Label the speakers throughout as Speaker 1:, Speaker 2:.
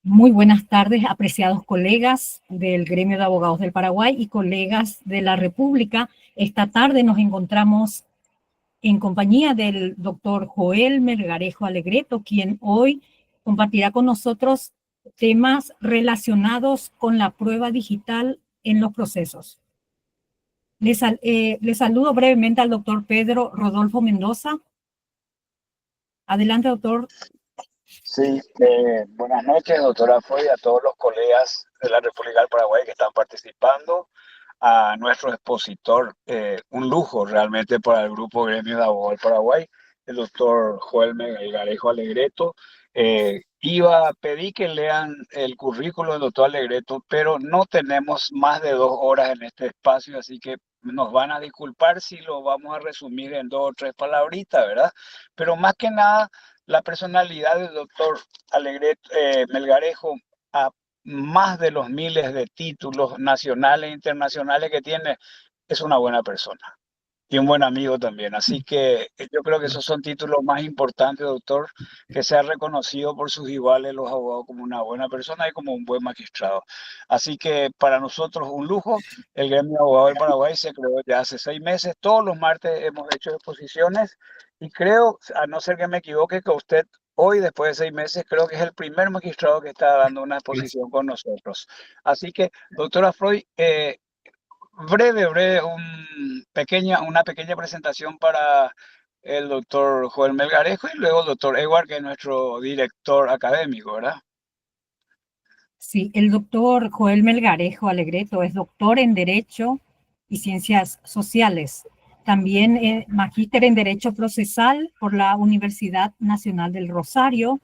Speaker 1: Muy buenas tardes, apreciados colegas del Gremio de Abogados del Paraguay y colegas de la República. Esta tarde nos encontramos en compañía del doctor Joel Melgarejo Alegreto, quien hoy compartirá con nosotros temas relacionados con la prueba digital en los procesos. Le saludo brevemente al doctor Pedro Rodolfo Mendoza. Adelante, doctor.
Speaker 2: Sí, buenas noches, doctora Foy, a todos los colegas de la República del Paraguay que están participando, a nuestro expositor, un lujo realmente para el Grupo Gremio de Abogados del Paraguay, el doctor Joel Melgarejo Alegreto. Iba a pedir que lean el currículo del doctor Alegreto, pero no tenemos más de 2 horas en este espacio, así que nos van a disculpar si lo vamos a resumir en 2 o 3 palabritas, ¿verdad? Pero más que nada, la personalidad del doctor Melgarejo, a más de los miles de títulos nacionales e internacionales que tiene, es una buena persona y un buen amigo también. Así que yo creo que esos son títulos más importantes, doctor, que sea reconocido por sus iguales los abogados como una buena persona y como un buen magistrado. Así que para nosotros un lujo. El Gremio de Abogados del Paraguay se creó ya hace 6 meses. Todos los martes hemos hecho exposiciones y creo, a no ser que me equivoque, que usted hoy, después de 6 meses, creo que es el primer magistrado que está dando una exposición con nosotros. Así que, doctora Freud, una pequeña presentación para el doctor Joel Melgarejo y luego el doctor Edward, que es nuestro director académico, ¿verdad?
Speaker 1: Sí, el doctor Joel Melgarejo Alegreto es doctor en Derecho y Ciencias Sociales. También es magíster en Derecho Procesal por la Universidad Nacional del Rosario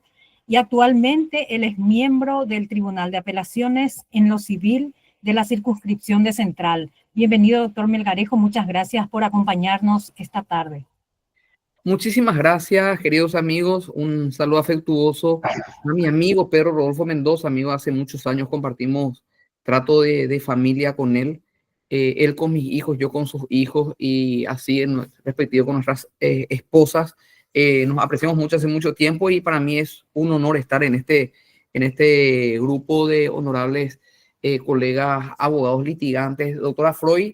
Speaker 1: y actualmente él es miembro del Tribunal de Apelaciones en lo Civil de la Circunscripción de Central. Bienvenido, doctor Melgarejo. Muchas gracias por acompañarnos esta tarde.
Speaker 3: Muchísimas gracias, queridos amigos. Un saludo afectuoso a mi amigo Pedro Rodolfo Mendoza, amigo, hace muchos años compartimos trato de familia con él, él con mis hijos, yo con sus hijos y así respectivo con nuestras esposas. Nos apreciamos mucho hace mucho tiempo y para mí es un honor estar en este grupo de honorables colegas abogados litigantes. Doctora Freud,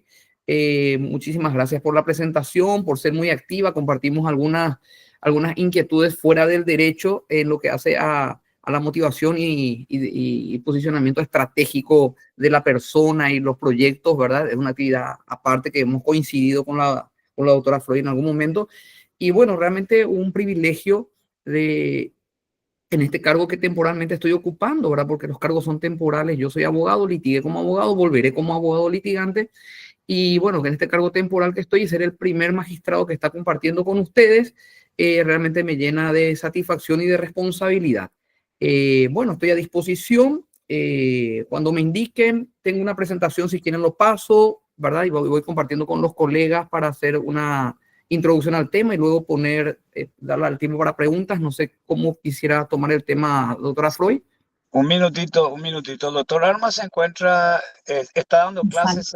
Speaker 3: muchísimas gracias por la presentación, por ser muy activa. Compartimos algunas inquietudes fuera del derecho en lo que hace a la motivación y posicionamiento estratégico de la persona y los proyectos, ¿verdad? Es una actividad aparte que hemos coincidido con la doctora Freud en algún momento. Y bueno, realmente un privilegio en este cargo que temporalmente estoy ocupando, ¿verdad? Porque los cargos son temporales. Yo soy abogado, litigué como abogado, volveré como abogado litigante. Y bueno, en este cargo temporal que estoy y ser el primer magistrado que está compartiendo con ustedes, realmente me llena de satisfacción y de responsabilidad. Bueno, estoy a disposición. Cuando me indiquen, tengo una presentación, si quieren lo paso, ¿verdad? Y voy compartiendo con los colegas para hacer una introducción al tema y luego darle al tiempo para preguntas. No sé cómo quisiera tomar el tema, doctora Freud.
Speaker 2: Un minutito. El doctor Arma se encuentra, está dando clases,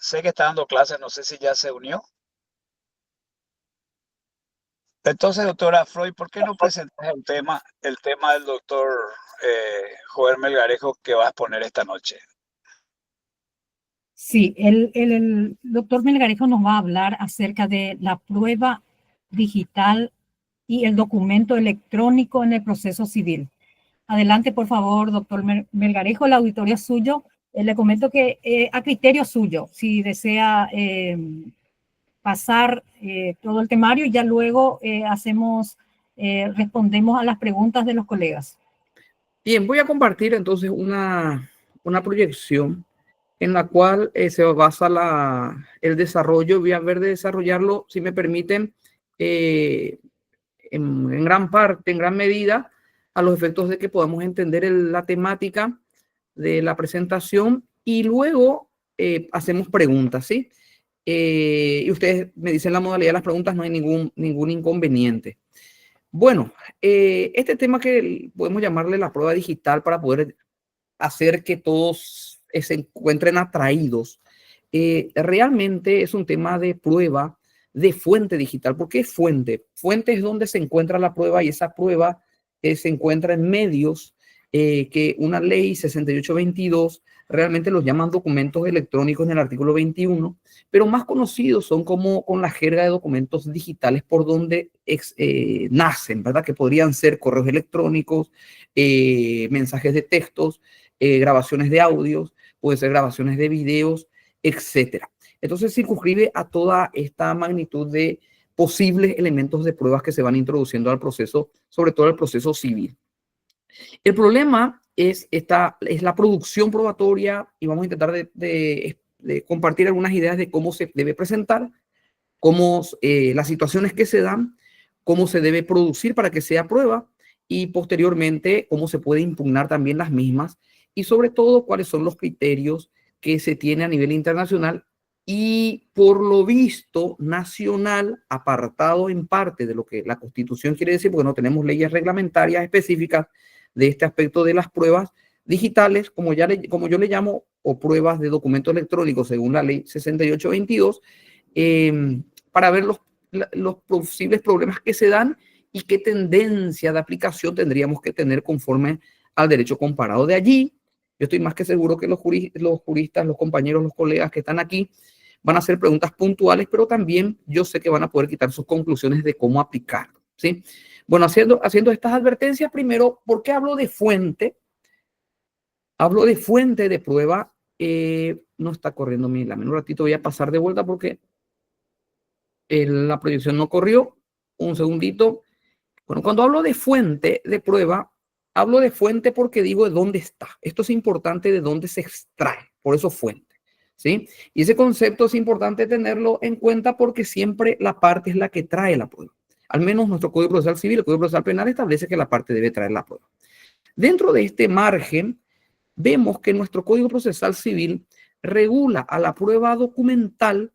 Speaker 2: sé que está dando clases, no sé si ya se unió. Entonces, doctora Freud, ¿por qué no presentas el tema del doctor Joel Melgarejo que va a exponer esta noche?
Speaker 1: Sí, el doctor Melgarejo nos va a hablar acerca de la prueba digital y el documento electrónico en el proceso civil. Adelante, por favor, doctor Melgarejo, el auditorio es suyo. Le comento que a criterio suyo, si desea pasar todo el temario y ya luego respondemos a las preguntas de los colegas.
Speaker 3: Bien, voy a compartir entonces una proyección en la cual se basa el desarrollo. Voy a ver de desarrollarlo, si me permiten, en gran parte, en gran medida, a los efectos de que podamos entender la temática de la presentación y luego hacemos preguntas, ¿sí? Y ustedes me dicen la modalidad de las preguntas, no hay ningún inconveniente. Bueno, este tema que podemos llamarle la prueba digital para poder hacer que todos se encuentren atraídos, realmente es un tema de prueba de fuente digital. ¿Por qué fuente? Fuente es donde se encuentra la prueba y esa prueba se encuentra en medios que una ley 6822 realmente los llaman documentos electrónicos en el artículo 21, pero más conocidos son como con la jerga de documentos digitales por donde nacen, ¿verdad? Que podrían ser correos electrónicos, mensajes de textos, grabaciones de audios, puede ser grabaciones de videos, etcétera. Entonces circunscribe a toda esta magnitud de posibles elementos de pruebas que se van introduciendo al proceso, sobre todo al proceso civil. El problema es la producción probatoria y vamos a intentar de compartir algunas ideas de cómo se debe presentar, cómo las situaciones que se dan, cómo se debe producir para que sea prueba y posteriormente cómo se puede impugnar también las mismas y sobre todo cuáles son los criterios que se tiene a nivel internacional y por lo visto nacional, apartado en parte de lo que la Constitución quiere decir, porque no tenemos leyes reglamentarias específicas de este aspecto de las pruebas digitales, como yo le llamo, o pruebas de documentos electrónicos según la ley 6822, para ver los posibles problemas que se dan y qué tendencia de aplicación tendríamos que tener conforme al derecho comparado. De allí, yo estoy más que seguro que los juristas, los compañeros, los colegas que están aquí van a hacer preguntas puntuales, pero también yo sé que van a poder quitar sus conclusiones de cómo aplicar, ¿sí? Bueno, haciendo estas advertencias, primero, ¿por qué hablo de fuente? Hablo de fuente de prueba. No está corriendo mi lámina. Un ratito voy a pasar de vuelta porque la proyección no corrió. Un segundito. Bueno, cuando hablo de fuente de prueba, hablo de fuente porque digo de dónde está. Esto es importante, de dónde se extrae. Por eso fuente, ¿sí? Y ese concepto es importante tenerlo en cuenta porque siempre la parte es la que trae la prueba. Al menos nuestro Código Procesal Civil, el Código Procesal Penal establece que la parte debe traer la prueba. Dentro de este margen, vemos que nuestro Código Procesal Civil regula a la prueba documental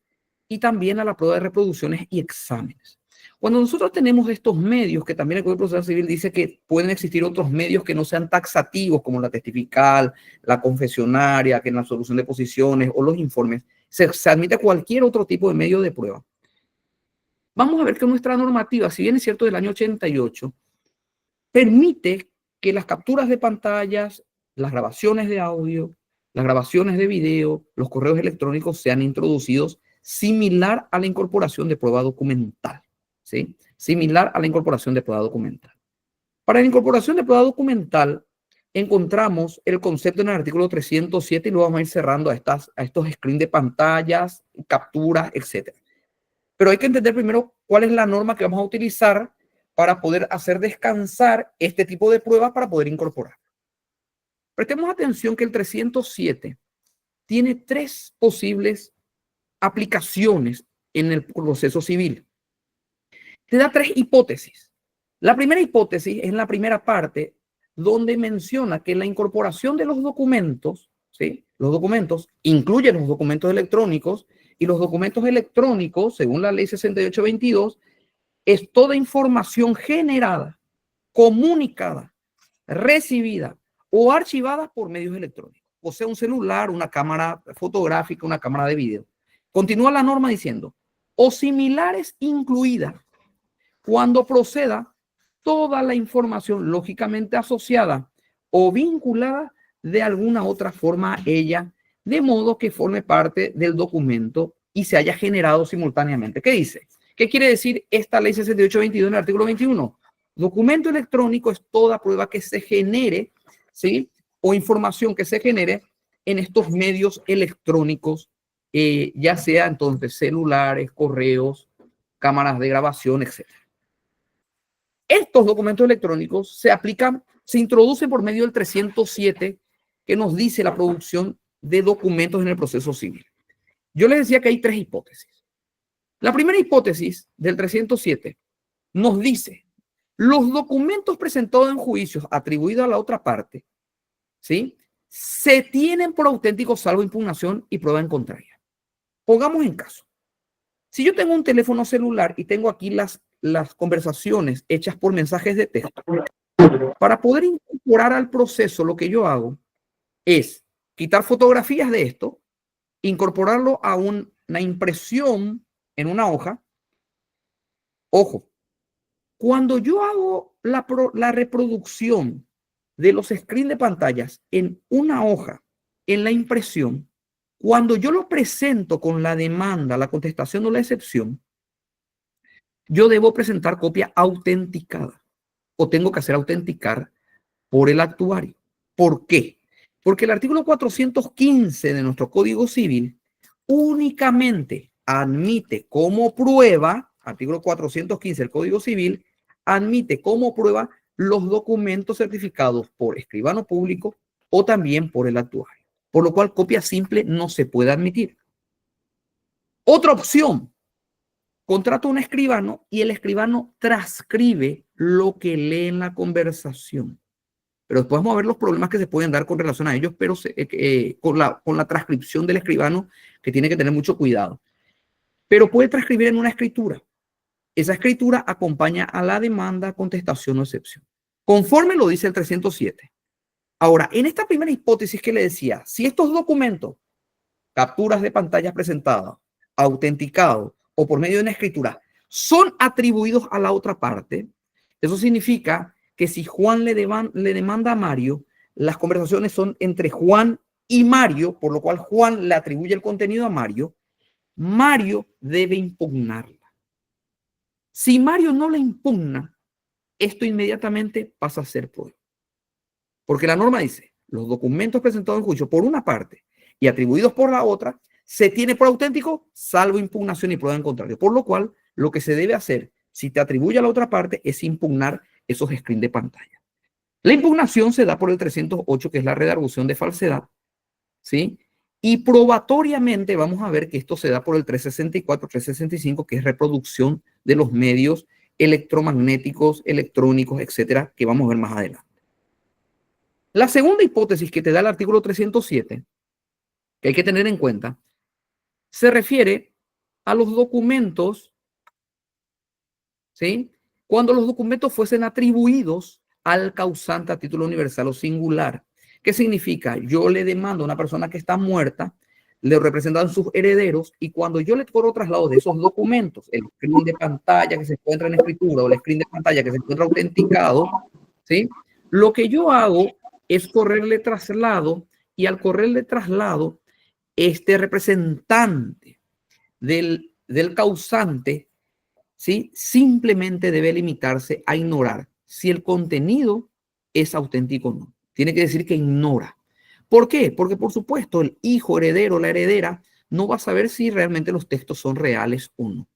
Speaker 3: y también a la prueba de reproducciones y exámenes. Cuando nosotros tenemos estos medios, que también el Código Procesal Civil dice que pueden existir otros medios que no sean taxativos, como la testifical, la confesionaria, que en la solución de posiciones o los informes, se admite cualquier otro tipo de medio de prueba. Vamos a ver que nuestra normativa, si bien es cierto del año 88, permite que las capturas de pantallas, las grabaciones de audio, las grabaciones de video, los correos electrónicos sean introducidos similar a la incorporación de prueba documental, ¿sí? Similar a la incorporación de prueba documental. Para la incorporación de prueba documental, encontramos el concepto en el artículo 307 y luego vamos a ir cerrando a estos screens de pantallas, capturas, etc. Pero hay que entender primero cuál es la norma que vamos a utilizar para poder hacer descansar este tipo de pruebas para poder incorporar. Prestemos atención que el 307 tiene 3 posibles aplicaciones en el proceso civil. Te da 3 hipótesis. La primera hipótesis es en la primera parte, donde menciona que la incorporación de los documentos, ¿sí? Los documentos incluyen los documentos electrónicos y los documentos electrónicos, según la ley 6822, es toda información generada, comunicada, recibida o archivada por medios electrónicos, o sea, un celular, una cámara fotográfica, una cámara de video. Continúa la norma diciendo, o similares incluidas, cuando proceda toda la información lógicamente asociada o vinculada de alguna otra forma a ella, de modo que forme parte del documento y se haya generado simultáneamente. ¿Qué dice? ¿Qué quiere decir esta ley 6822 en el artículo 21? Documento electrónico es toda prueba que se genere, ¿sí? O información que se genere en estos medios electrónicos, ya sea entonces celulares, correos, cámaras de grabación, etc. Estos documentos electrónicos se aplican, se introducen por medio del 307, que nos dice la producción de documentos en el proceso civil. Yo les decía que hay 3 hipótesis. La primera hipótesis del 307 nos dice, los documentos presentados en juicios atribuidos a la otra parte, ¿sí? Se tienen por auténticos salvo impugnación y prueba en contraria. Pongamos en caso. Si yo tengo un teléfono celular y tengo aquí las conversaciones hechas por mensajes de texto, para poder incorporar al proceso lo que yo hago es quitar fotografías de esto, incorporarlo a una impresión en una hoja. Ojo, cuando yo hago la reproducción de los screens de pantallas en una hoja, en la impresión, cuando yo lo presento con la demanda, la contestación o la excepción, yo debo presentar copia autenticada o tengo que hacer autenticar por el actuario. ¿Por qué? Porque el artículo 415 de nuestro Código Civil únicamente admite como prueba, artículo 415 del Código Civil, admite como prueba los documentos certificados por escribano público o también por el actuario, por lo cual copia simple no se puede admitir. Otra opción, contrato a un escribano y el escribano transcribe lo que lee en la conversación. Pero después vamos a ver los problemas que se pueden dar con relación a ellos, pero con la transcripción del escribano, que tiene que tener mucho cuidado. Pero puede transcribir en una escritura. Esa escritura acompaña a la demanda, contestación o excepción, conforme lo dice el 307. Ahora, en esta primera hipótesis que le decía, si estos documentos, capturas de pantallas presentadas, autenticados o por medio de una escritura, son atribuidos a la otra parte, eso significa que si Juan le demanda a Mario, las conversaciones son entre Juan y Mario, por lo cual Juan le atribuye el contenido a Mario, Mario debe impugnarla. Si Mario no la impugna, esto inmediatamente pasa a ser prueba. Porque la norma dice, los documentos presentados en juicio por una parte y atribuidos por la otra, se tiene por auténtico, salvo impugnación y prueba en contrario. Por lo cual, lo que se debe hacer, si te atribuye a la otra parte, es impugnar esos screens de pantalla. La impugnación se da por el 308, que es la redargución de falsedad, ¿sí? Y probatoriamente vamos a ver que esto se da por el 364, 365, que es reproducción de los medios electromagnéticos, electrónicos, etcétera, que vamos a ver más adelante. La segunda hipótesis que te da el artículo 307, que hay que tener en cuenta, se refiere a los documentos, ¿sí? Cuando los documentos fuesen atribuidos al causante a título universal o singular. ¿Qué significa? Yo le demando a una persona que está muerta, le representan sus herederos, y cuando yo le corro traslado de esos documentos, el screen de pantalla que se encuentra en escritura o el screen de pantalla que se encuentra autenticado, ¿sí? Lo que yo hago es correrle traslado, y al correrle traslado, este representante del causante, ¿sí? Simplemente debe limitarse a ignorar si el contenido es auténtico o no. Tiene que decir que ignora. ¿Por qué? Porque, por supuesto, el hijo heredero o la heredera no va a saber si realmente los textos son reales o no.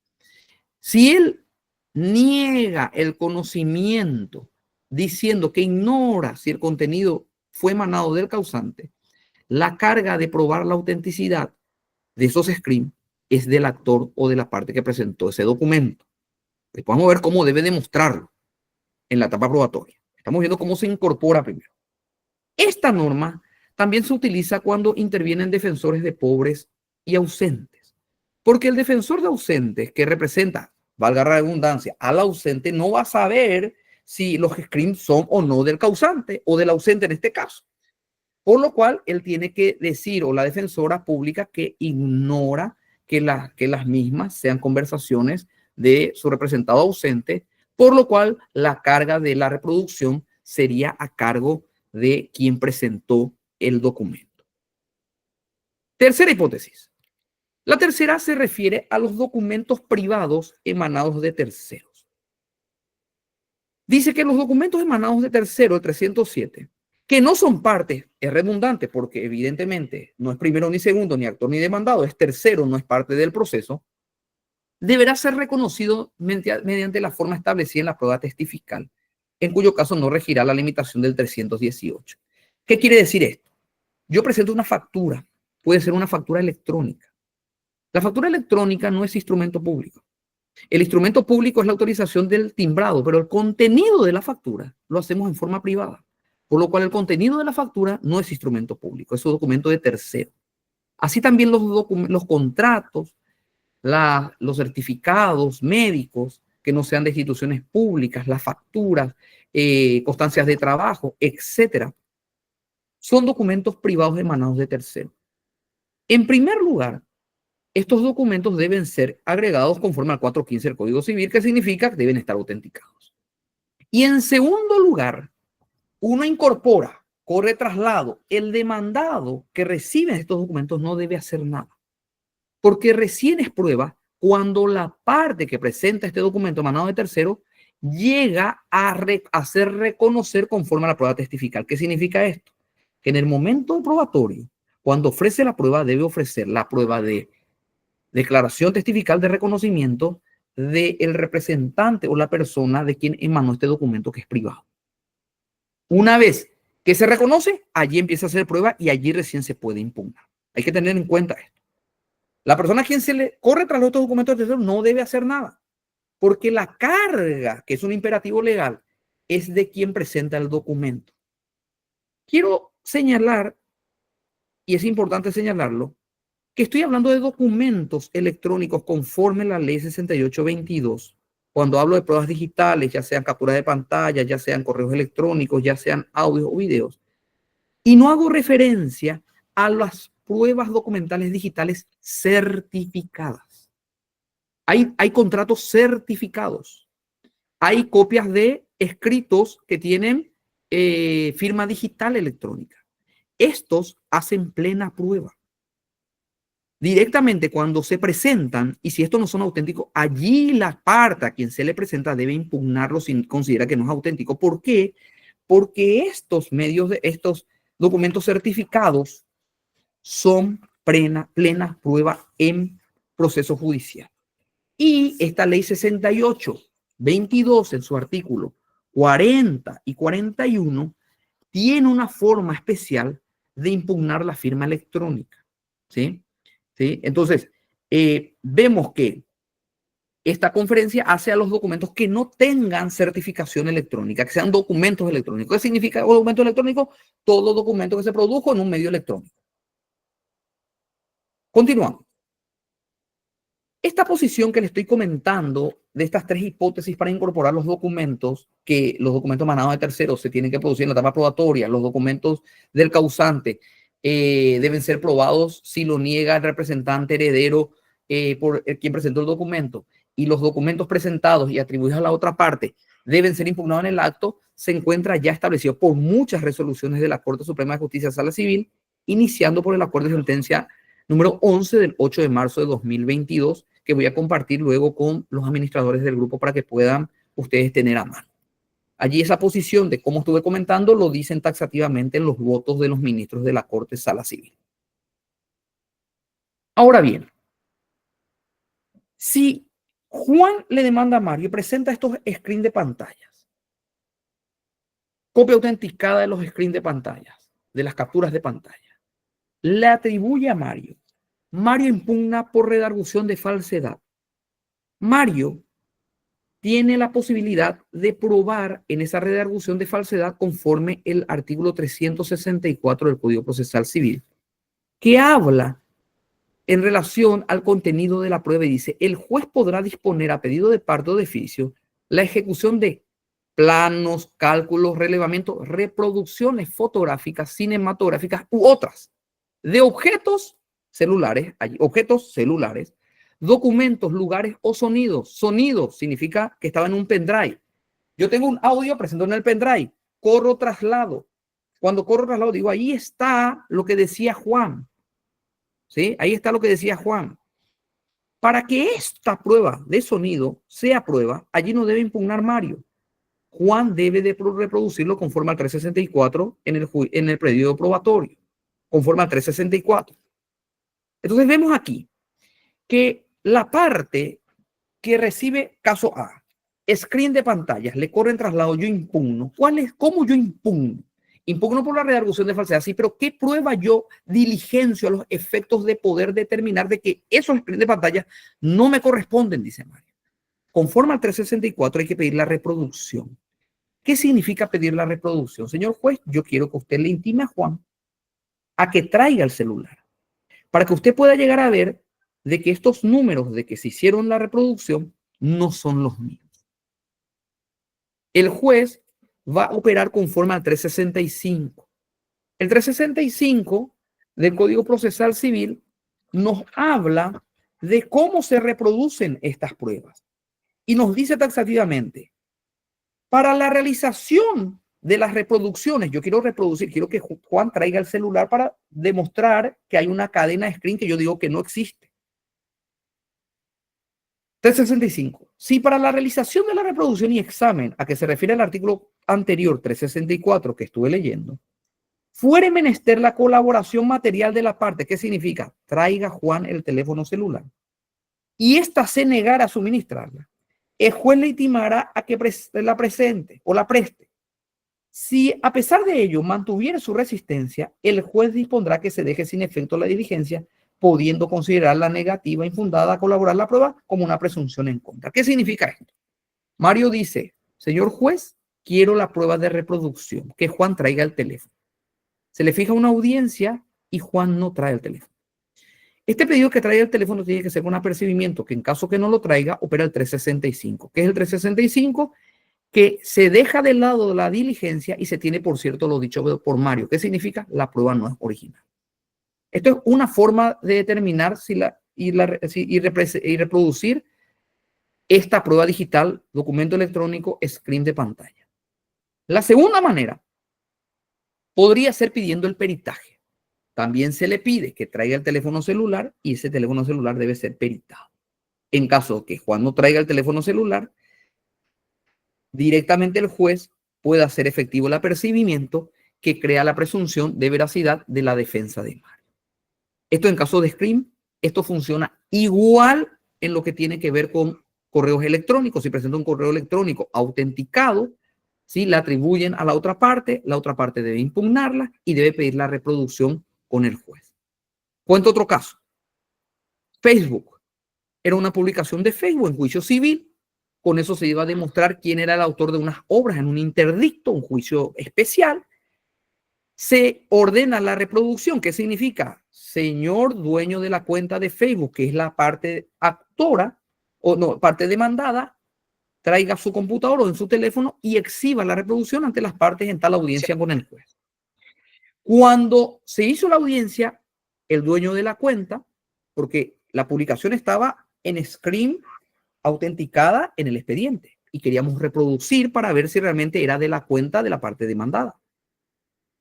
Speaker 3: Si él niega el conocimiento diciendo que ignora si el contenido fue emanado del causante, la carga de probar la autenticidad de esos screens es del actor o de la parte que presentó ese documento. Después vamos a ver cómo debe demostrarlo en la etapa probatoria. Estamos viendo cómo se incorpora primero. Esta norma también se utiliza cuando intervienen defensores de pobres y ausentes. Porque el defensor de ausentes, que representa, valga la redundancia, al ausente, no va a saber si los screens son o no del causante o del ausente en este caso. Por lo cual, él tiene que decir, o la defensora pública, que ignora que las mismas sean conversaciones de su representado ausente, por lo cual la carga de la reproducción sería a cargo de quien presentó el documento. Tercera hipótesis. La tercera se refiere a los documentos privados emanados de terceros. Dice que los documentos emanados de terceros, el 307, que no son partes, es redundante porque evidentemente no es primero ni segundo, ni actor ni demandado, es tercero, no es parte del proceso, deberá ser reconocido mediante la forma establecida en la prueba testifical, en cuyo caso no regirá la limitación del 318. ¿Qué quiere decir esto? Yo presento una factura, puede ser una factura electrónica. La factura electrónica no es instrumento público. El instrumento público es la autorización del timbrado, pero el contenido de la factura lo hacemos en forma privada, por lo cual el contenido de la factura no es instrumento público, es un documento de tercero. Así también los contratos, los certificados médicos que no sean de instituciones públicas, las facturas, constancias de trabajo, etcétera, son documentos privados emanados de terceros. En primer lugar, estos documentos deben ser agregados conforme al 415 del Código Civil, que significa que deben estar autenticados. Y en segundo lugar, uno incorpora, corre traslado, el demandado que recibe estos documentos no debe hacer nada, porque recién es prueba cuando la parte que presenta este documento emanado de tercero llega a hacer reconocer conforme a la prueba testifical. ¿Qué significa esto? Que en el momento probatorio, cuando ofrece la prueba, debe ofrecer la prueba de declaración testifical de reconocimiento del representante o la persona de quien emanó este documento que es privado. Una vez que se reconoce, allí empieza a hacer prueba y allí recién se puede impugnar. Hay que tener en cuenta esto. La persona a quien se le corre tras los otros documentos de tercero no debe hacer nada, porque la carga, que es un imperativo legal, es de quien presenta el documento. Quiero señalar, y es importante señalarlo, que estoy hablando de documentos electrónicos conforme a la ley 6822. Cuando hablo de pruebas digitales, ya sean capturas de pantalla, ya sean correos electrónicos, ya sean audios o videos, y no hago referencia a las pruebas documentales digitales certificadas. Hay contratos certificados. Hay copias de escritos que tienen firma digital electrónica. Estos hacen plena prueba. Directamente cuando se presentan, y si estos no son auténticos, allí la parte a quien se le presenta debe impugnarlo si considera que no es auténtico. ¿Por qué? Porque estos medios, de estos documentos certificados son plena prueba en proceso judicial. Y esta ley 6822 en su artículo 40 y 41 tiene una forma especial de impugnar la firma electrónica. ¿Sí? ¿Sí? Entonces, vemos que esta conferencia hace a los documentos que no tengan certificación electrónica, que sean documentos electrónicos. ¿Qué significa un documento electrónico? Todo documento que se produjo en un medio electrónico. Continuamos. Esta posición que le estoy comentando de estas tres hipótesis para incorporar los documentos, que los documentos emanados de terceros se tienen que producir en la etapa probatoria, los documentos del causante deben ser probados si lo niega el representante heredero por quien presentó el documento, y los documentos presentados y atribuidos a la otra parte deben ser impugnados en el acto, se encuentra ya establecido por muchas resoluciones de la Corte Suprema de Justicia de Sala Civil, iniciando por el acuerdo de sentencia número 11 del 8 de marzo de 2022, que voy a compartir luego con los administradores del grupo para que puedan ustedes tener a mano. Allí esa posición de cómo estuve comentando lo dicen taxativamente en los votos de los ministros de la Corte Sala Civil. Ahora bien, si Juan le demanda a Mario y presenta estos screens de pantallas, copia autenticada de los screens de pantallas, de las capturas de pantalla, le atribuye a Mario. Mario impugna por redargución de falsedad. Mario tiene la posibilidad de probar en esa redargución de falsedad conforme el artículo 364 del Código Procesal Civil, que habla en relación al contenido de la prueba y dice: el juez podrá disponer a pedido de parte o de oficio la ejecución de planos, cálculos, relevamientos, reproducciones fotográficas, cinematográficas u otras de objetos celulares, documentos, lugares o sonidos. Sonido significa que estaba en un pendrive. Yo tengo un audio, presento en el pendrive, corro traslado. Cuando corro traslado digo, ahí está lo que decía Juan. ¿Sí? Ahí está lo que decía Juan. Para que esta prueba de sonido sea prueba, allí no debe impugnar Mario. Juan debe de reproducirlo conforme al 364 en el periodo probatorio, conforme al 364. Entonces vemos aquí que la parte que recibe caso A, screen de pantallas, le corren traslado, yo impugno. ¿Cómo yo impugno? Impugno por la redargución de falsedad, sí, pero ¿qué prueba yo diligencio a los efectos de poder determinar de que esos screen de pantalla no me corresponden? Dice Mario. Conforme al 364 hay que pedir la reproducción. ¿Qué significa pedir la reproducción? Señor juez, yo quiero que usted le intime a Juan a que traiga el celular para que usted pueda llegar a ver de que estos números de que se hicieron la reproducción no son los míos. El juez va a operar conforme al 365. El 365 del Código Procesal Civil nos habla de cómo se reproducen estas pruebas y nos dice taxativamente: para la realización de las reproducciones. Yo quiero reproducir, quiero que Juan traiga el celular para demostrar que hay una cadena de screen que yo digo que no existe. 365. Si para la realización de la reproducción y examen a que se refiere el artículo anterior 364 que estuve leyendo, fuere menester la colaboración material de la parte, ¿qué significa? Traiga Juan el teléfono celular y ésta se negara a suministrarla, el juez le intimará a que la presente o la preste. Si a pesar de ello mantuviera su resistencia, el juez dispondrá que se deje sin efecto la diligencia, pudiendo considerar la negativa infundada a colaborar la prueba como una presunción en contra. ¿Qué significa esto? Mario dice, señor juez, quiero la prueba de reproducción, que Juan traiga el teléfono. Se le fija una audiencia y Juan no trae el teléfono. Este pedido que trae el teléfono tiene que ser un apercibimiento que en caso que no lo traiga, opera el 365. ¿Qué es el 365? Que se deja de lado la diligencia y se tiene, por cierto, lo dicho por Mario. ¿Qué significa? La prueba no es original. Esto es una forma de determinar y reproducir esta prueba digital, documento electrónico, screen de pantalla. La segunda manera podría ser pidiendo el peritaje. También se le pide que traiga el teléfono celular y ese teléfono celular debe ser peritado. En caso que Juan no traiga el teléfono celular, directamente el juez puede hacer efectivo el apercibimiento que crea la presunción de veracidad de la defensa de Mario. Esto en caso de screen, esto funciona igual en lo que tiene que ver con correos electrónicos. Si presenta un correo electrónico autenticado, ¿sí? La atribuyen a la otra parte debe impugnarla y debe pedir la reproducción con el juez. Cuento otro caso. Facebook. Era una publicación de Facebook en juicio civil. Con eso se iba a demostrar quién era el autor de unas obras en un interdicto, un juicio especial. Se ordena la reproducción. ¿Qué significa? Señor dueño de la cuenta de Facebook, que es la parte actora, o no, parte demandada, traiga su computador o en su teléfono y exhiba la reproducción ante las partes en tal audiencia con el juez. Cuando se hizo la audiencia, el dueño de la cuenta, porque la publicación estaba en screen autenticada en el expediente y queríamos reproducir para ver si realmente era de la cuenta de la parte demandada.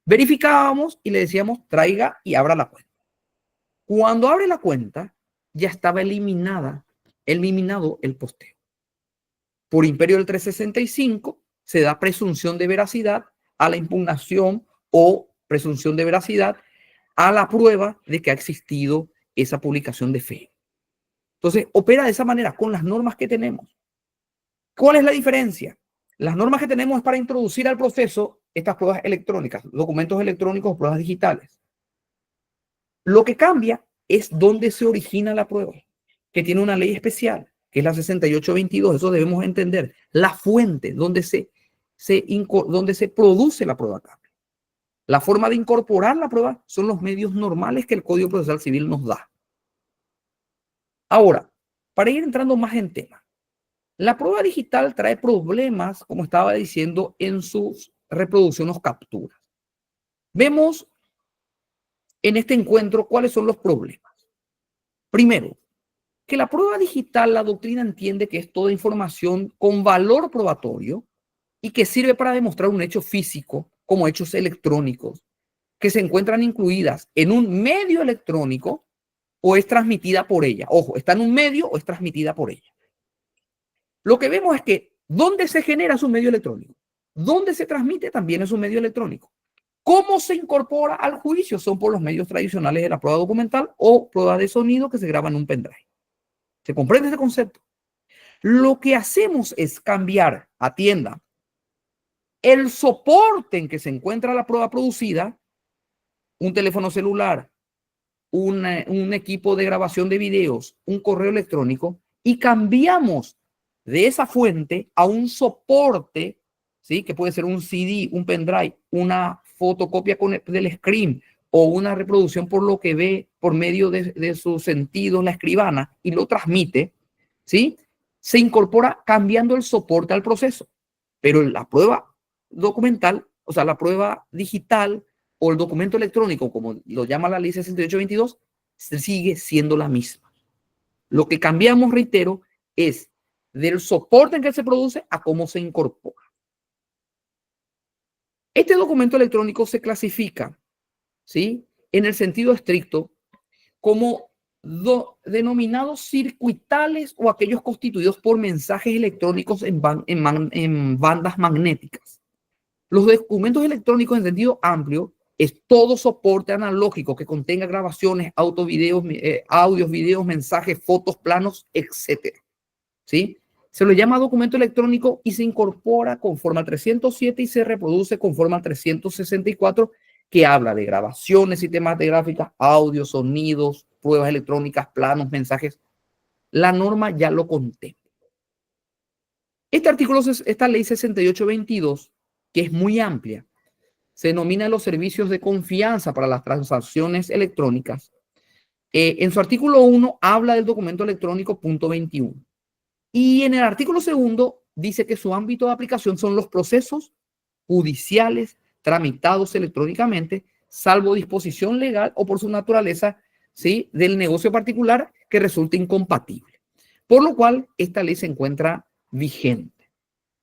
Speaker 3: Verificábamos y le decíamos traiga y abra la cuenta. Cuando abre la cuenta, ya estaba eliminado el posteo. Por imperio del 365 se da presunción de veracidad a la impugnación o presunción de veracidad a la prueba de que ha existido esa publicación de Facebook. Entonces, opera de esa manera con las normas que tenemos. ¿Cuál es la diferencia? Las normas que tenemos es para introducir al proceso estas pruebas electrónicas, documentos electrónicos o pruebas digitales. Lo que cambia es dónde se origina la prueba, que tiene una ley especial, que es la 6822. Eso debemos entender. La fuente donde se produce la prueba cambia. La forma de incorporar la prueba son los medios normales que el Código Procesal Civil nos da. Ahora, para ir entrando más en tema, la prueba digital trae problemas, como estaba diciendo, en sus reproducciones o capturas. Vemos en este encuentro cuáles son los problemas. Primero, que la prueba digital, la doctrina entiende que es toda información con valor probatorio y que sirve para demostrar un hecho físico como hechos electrónicos que se encuentran incluidas en un medio electrónico o es transmitida por ella. Ojo, está en un medio o es transmitida por ella. Lo que vemos es que ¿dónde se genera su medio electrónico? ¿Dónde se transmite? También es un medio electrónico. ¿Cómo se incorpora al juicio? Son por los medios tradicionales de la prueba documental o prueba de sonido que se graba en un pendrive. ¿Se comprende ese concepto? Lo que hacemos es cambiar, atienda, el soporte en que se encuentra la prueba producida, un teléfono celular, un equipo de grabación de videos, un correo electrónico, y cambiamos de esa fuente a un soporte, ¿sí? Que puede ser un CD, un pendrive, una fotocopia del screen o una reproducción por lo que ve por medio de sus sentidos la escribana y lo transmite, ¿sí? Se incorpora cambiando el soporte al proceso. Pero la prueba documental, o sea, la prueba digital o el documento electrónico, como lo llama la ley 6822, sigue siendo la misma. Lo que cambiamos, reitero, es del soporte en que se produce a cómo se incorpora. Este documento electrónico se clasifica, ¿sí?, en el sentido estricto como denominados circuitales o aquellos constituidos por mensajes electrónicos en bandas magnéticas. Los documentos electrónicos en sentido amplio es todo soporte analógico que contenga grabaciones, audios, videos, mensajes, fotos, planos, etcétera, ¿sí? Se lo llama documento electrónico y se incorpora conforme al 307 y se reproduce conforme al 364, que habla de grabaciones cinematográficas, audios, sonidos, pruebas electrónicas, planos, mensajes. La norma ya lo contempla. Esta ley 6822, que es muy amplia, se denomina los servicios de confianza para las transacciones electrónicas. En su artículo 1 habla del documento electrónico punto 21. Y en el artículo 2 dice que su ámbito de aplicación son los procesos judiciales tramitados electrónicamente, salvo disposición legal o por su naturaleza, ¿sí?, del negocio particular que resulte incompatible. Por lo cual, esta ley se encuentra vigente.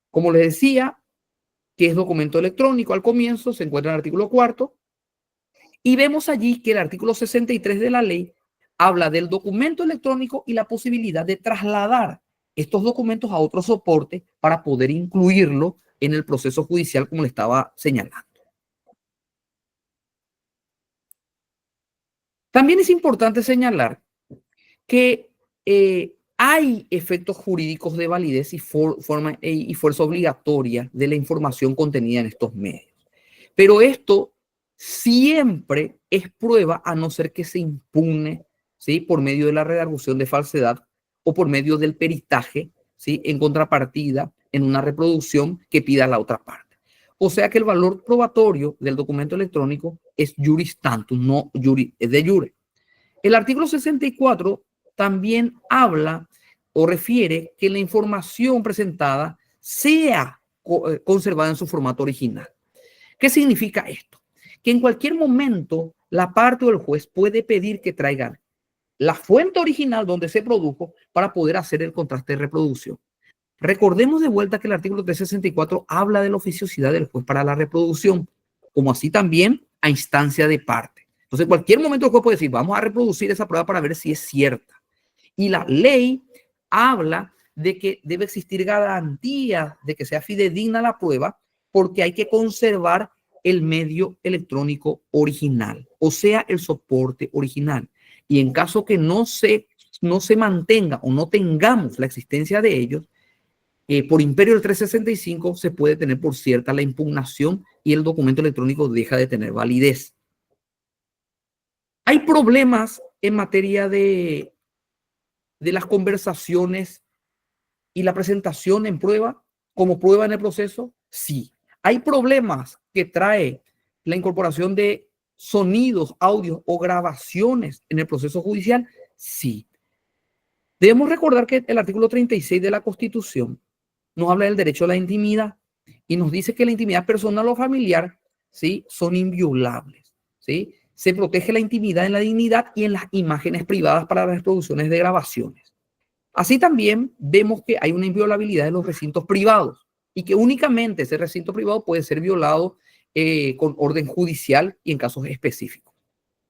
Speaker 3: Como les decía, que es documento electrónico, al comienzo se encuentra en el artículo 4, y vemos allí que el artículo 63 de la ley habla del documento electrónico y la posibilidad de trasladar estos documentos a otro soporte para poder incluirlo en el proceso judicial, como le estaba señalando. También es importante señalar que hay efectos jurídicos de validez y fuerza obligatoria de la información contenida en estos medios. Pero esto siempre es prueba a no ser que se impugne, ¿sí?, por medio de la redargución de falsedad o por medio del peritaje, ¿sí?, en contrapartida en una reproducción que pida la otra parte. O sea que el valor probatorio del documento electrónico es juris tantum, no es de jure. El artículo 64 también habla o refiere que la información presentada sea conservada en su formato original. ¿Qué significa esto? Que en cualquier momento la parte o el juez puede pedir que traigan la fuente original donde se produjo para poder hacer el contraste de reproducción. Recordemos de vuelta que el artículo 364 habla de la oficiosidad del juez para la reproducción, como así también a instancia de parte. Entonces, en cualquier momento el juez puede decir, vamos a reproducir esa prueba para ver si es cierta. Y la ley habla de que debe existir garantía de que sea fidedigna la prueba, porque hay que conservar el medio electrónico original, o sea, el soporte original. Y en caso que no se mantenga o no tengamos la existencia de ellos, por imperio del 365 se puede tener por cierta la impugnación y el documento electrónico deja de tener validez. Hay problemas en materia de las conversaciones y la presentación en prueba, como prueba en el proceso. Sí. Hay problemas que trae la incorporación de sonidos, audios o grabaciones en el proceso judicial. Sí. Debemos recordar que el artículo 36 de la Constitución nos habla del derecho a la intimidad y nos dice que la intimidad personal o familiar, ¿sí?, son inviolables, ¿sí? Se protege la intimidad en la dignidad y en las imágenes privadas para las reproducciones de grabaciones. Así también vemos que hay una inviolabilidad de los recintos privados y que únicamente ese recinto privado puede ser violado con orden judicial y en casos específicos.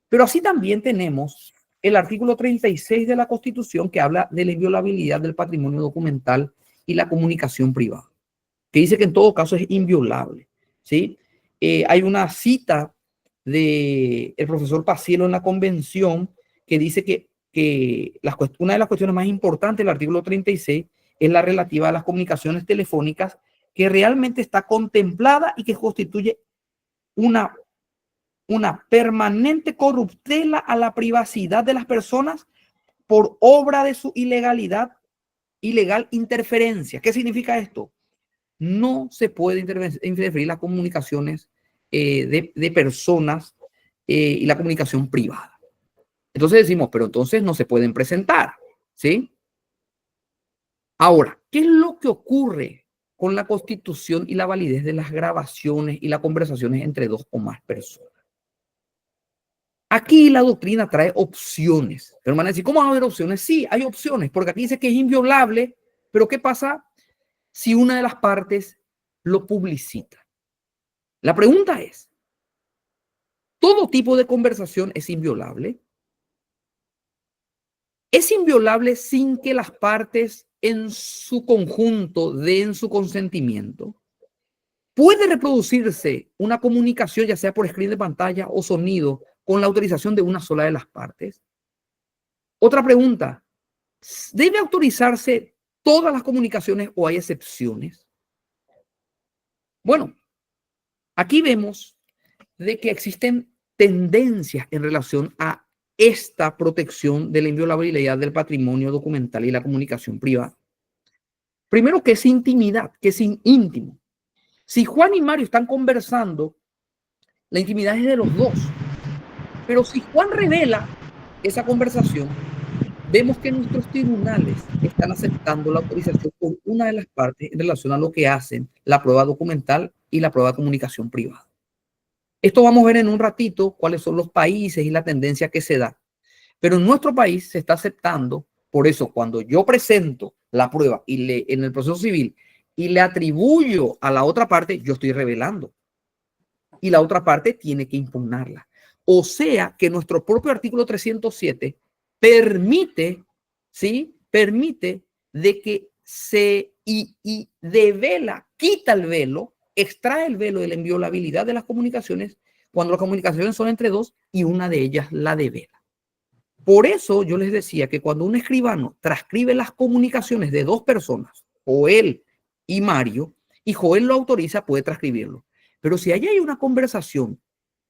Speaker 3: Pero así también tenemos el artículo 36 de la Constitución que habla de la inviolabilidad del patrimonio documental y la comunicación privada, que dice que en todo caso es inviolable, ¿sí? Hay una cita del profesor Pacielo en la convención que dice que una de las cuestiones más importantes del artículo 36 es la relativa a las comunicaciones telefónicas, que realmente está contemplada y que constituye una permanente corruptela a la privacidad de las personas por obra de su ilegal interferencia. ¿Qué significa esto? No se puede interferir las comunicaciones de personas y la comunicación privada. Entonces decimos, pero entonces no se pueden presentar, ¿sí? Ahora, ¿qué es lo que ocurre con la constitución y la validez de las grabaciones y las conversaciones entre dos o más personas? Aquí la doctrina trae opciones. Pero van a decir, ¿cómo va a haber opciones? Sí, hay opciones, porque aquí dice que es inviolable, pero ¿qué pasa si una de las partes lo publicita? La pregunta es, ¿todo tipo de conversación es inviolable? ¿Es inviolable sin que las partes en su conjunto den su consentimiento? ¿Puede reproducirse una comunicación, ya sea por screen de pantalla o sonido, con la autorización de una sola de las partes? Otra pregunta, ¿debe autorizarse todas las comunicaciones o hay excepciones? Bueno, aquí vemos de que existen tendencias en relación a esta protección de la inviolabilidad del patrimonio documental y la comunicación privada. Primero, que es intimidad, que es íntimo. Si Juan y Mario están conversando, la intimidad es de los dos. Pero si Juan revela esa conversación, vemos que nuestros tribunales están aceptando la autorización por una de las partes en relación a lo que hacen la prueba documental y la prueba de comunicación privada. Esto vamos a ver en un ratito cuáles son los países y la tendencia que se da. Pero en nuestro país se está aceptando, por eso cuando yo presento la prueba en el proceso civil y le atribuyo a la otra parte, yo estoy revelando. Y la otra parte tiene que impugnarla. O sea que nuestro propio artículo 307 permite, ¿sí? Permite de que y devela, quita el velo, extrae el velo de la inviolabilidad de las comunicaciones cuando las comunicaciones son entre dos y una de ellas la devela. Por eso yo les decía que cuando un escribano transcribe las comunicaciones de dos personas, Joel y Mario, y Joel lo autoriza, puede transcribirlo. Pero si allá hay una conversación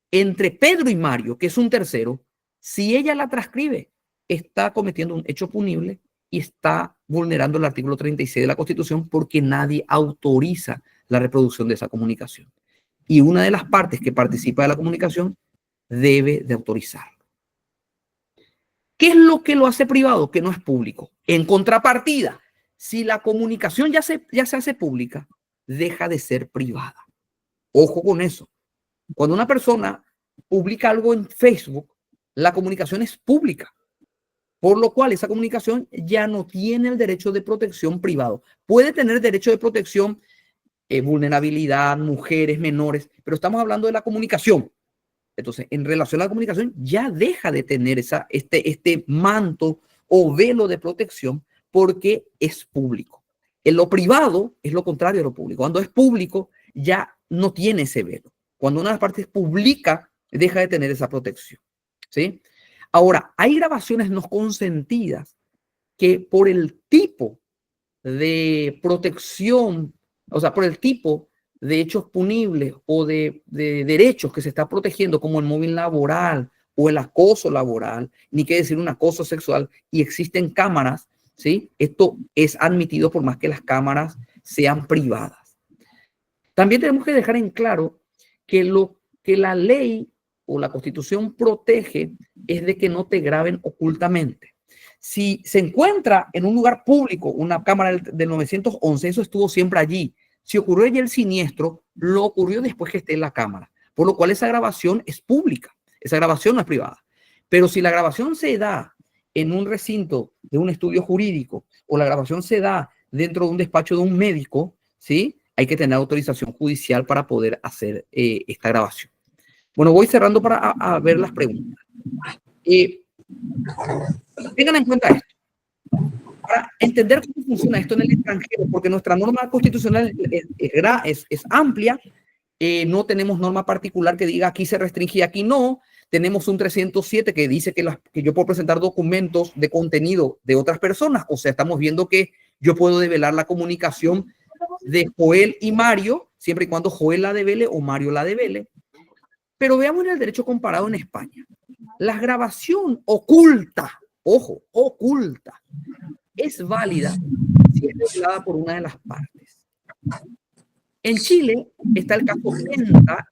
Speaker 3: entre Pedro y Mario, que es un tercero, si ella la transcribe, está cometiendo un hecho punible y está vulnerando el artículo 36 de la Constitución porque nadie autoriza la reproducción de esa comunicación. Y una de las partes que participa de la comunicación debe de autorizar. ¿Qué es lo que lo hace privado? Que no es público. En contrapartida, si la comunicación ya se hace pública, deja de ser privada. Ojo con eso. Cuando una persona publica algo en Facebook, la comunicación es pública, por lo cual esa comunicación ya no tiene el derecho de protección privado. Puede tener derecho de protección, vulnerabilidad, mujeres, menores, pero estamos hablando de la comunicación. Entonces, en relación a la comunicación, ya deja de tener este manto o velo de protección porque es público. En lo privado es lo contrario a lo público. Cuando es público, ya no tiene ese velo. Cuando una de las partes publica, deja de tener esa protección. ¿Sí? Ahora, hay grabaciones no consentidas que por el tipo de protección, o sea, por el tipo de hechos punibles o de derechos que se está protegiendo, como el móvil laboral o el acoso laboral, ni qué decir un acoso sexual, y existen cámaras, ¿sí? Esto es admitido por más que las cámaras sean privadas. También tenemos que dejar en claro que lo que la ley o la Constitución protege es de que no te graben ocultamente. Si se encuentra en un lugar público una cámara del 911, eso estuvo siempre allí. Si ocurrió allí el siniestro, lo ocurrió después que esté en la cámara, por lo cual esa grabación es pública, esa grabación no es privada. Pero si la grabación se da en un recinto de un estudio jurídico o la grabación se da dentro de un despacho de un médico, ¿sí? Hay que tener autorización judicial para poder hacer esta grabación. Bueno, voy cerrando para ver las preguntas. Tengan en cuenta esto. Para entender cómo funciona esto en el extranjero, porque nuestra norma constitucional es amplia, no tenemos norma particular que diga aquí se restringe y aquí no. Tenemos un 307 que dice que yo puedo presentar documentos de contenido de otras personas. O sea, estamos viendo que yo puedo develar la comunicación de Joel y Mario, siempre y cuando Joel la devele o Mario la devele. Pero veamos en el derecho comparado en España. La grabación oculta, ojo, oculta, es válida si es revelada por una de las partes. En Chile está el caso Penta,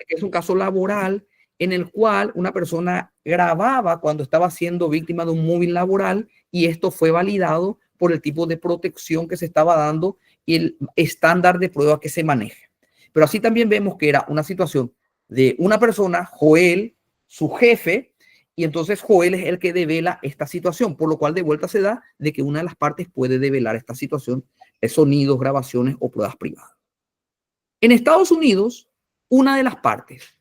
Speaker 3: que es un caso laboral en el cual una persona grababa cuando estaba siendo víctima de un móvil laboral y esto fue validado por el tipo de protección que se estaba dando y el estándar de prueba que se maneja. Pero así también vemos que era una situación de una persona, Joel, su jefe, y entonces Joel es el que devela esta situación, por lo cual de vuelta se da de que una de las partes puede develar esta situación, sonidos, grabaciones o pruebas privadas. En Estados Unidos una de las partes.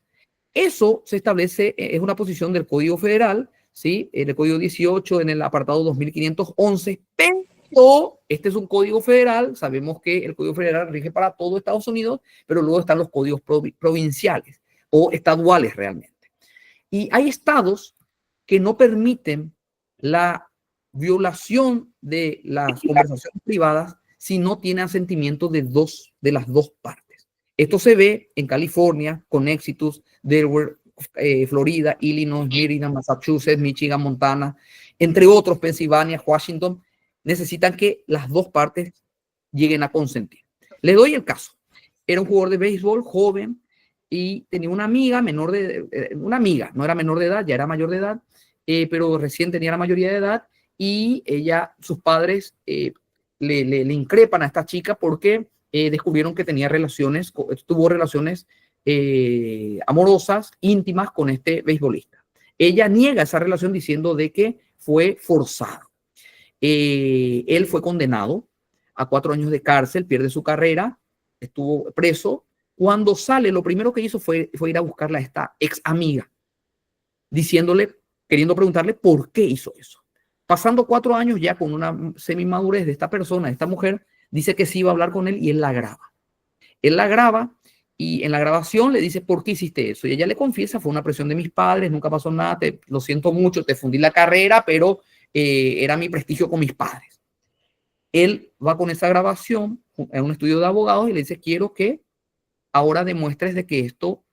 Speaker 3: Eso se establece, es una posición del Código Federal, ¿sí? En el Código 18, en el apartado 2511, pero este es un Código Federal. Sabemos que el Código Federal rige para todo Estados Unidos, pero luego están los códigos provinciales o estaduales realmente. Y hay estados que no permiten la violación de las conversaciones privadas si no tiene asentimiento de las dos partes. Esto se ve en California, Connecticut, Delaware, Florida, Illinois, Maryland, Massachusetts, Michigan, Montana, entre otros, Pensilvania, Washington. Necesitan que las dos partes lleguen a consentir. Le doy el caso. Era un jugador de béisbol joven y tenía una amiga una amiga, no era menor de edad, ya era mayor de edad, pero recién tenía la mayoría de edad, y sus padres le increpan a esta chica porque descubrieron que tuvo relaciones amorosas, íntimas con este beisbolista. Ella niega esa relación diciendo de que fue forzado. Él fue condenado a 4 años de cárcel, pierde su carrera, estuvo preso. Cuando sale, lo primero que hizo fue ir a buscarla a esta ex amiga, queriendo preguntarle por qué hizo eso. Pasando 4 años ya con una semi-madurez de esta persona, de esta mujer, dice que sí iba a hablar con él y él la graba. Él la graba y en la grabación le dice, ¿por qué hiciste eso? Y ella le confiesa, fue una presión de mis padres, nunca pasó nada, lo siento mucho, te fundí la carrera, pero era mi prestigio con mis padres. Él va con esa grabación a un estudio de abogados y le dice, quiero que ahora demuestres de que esto,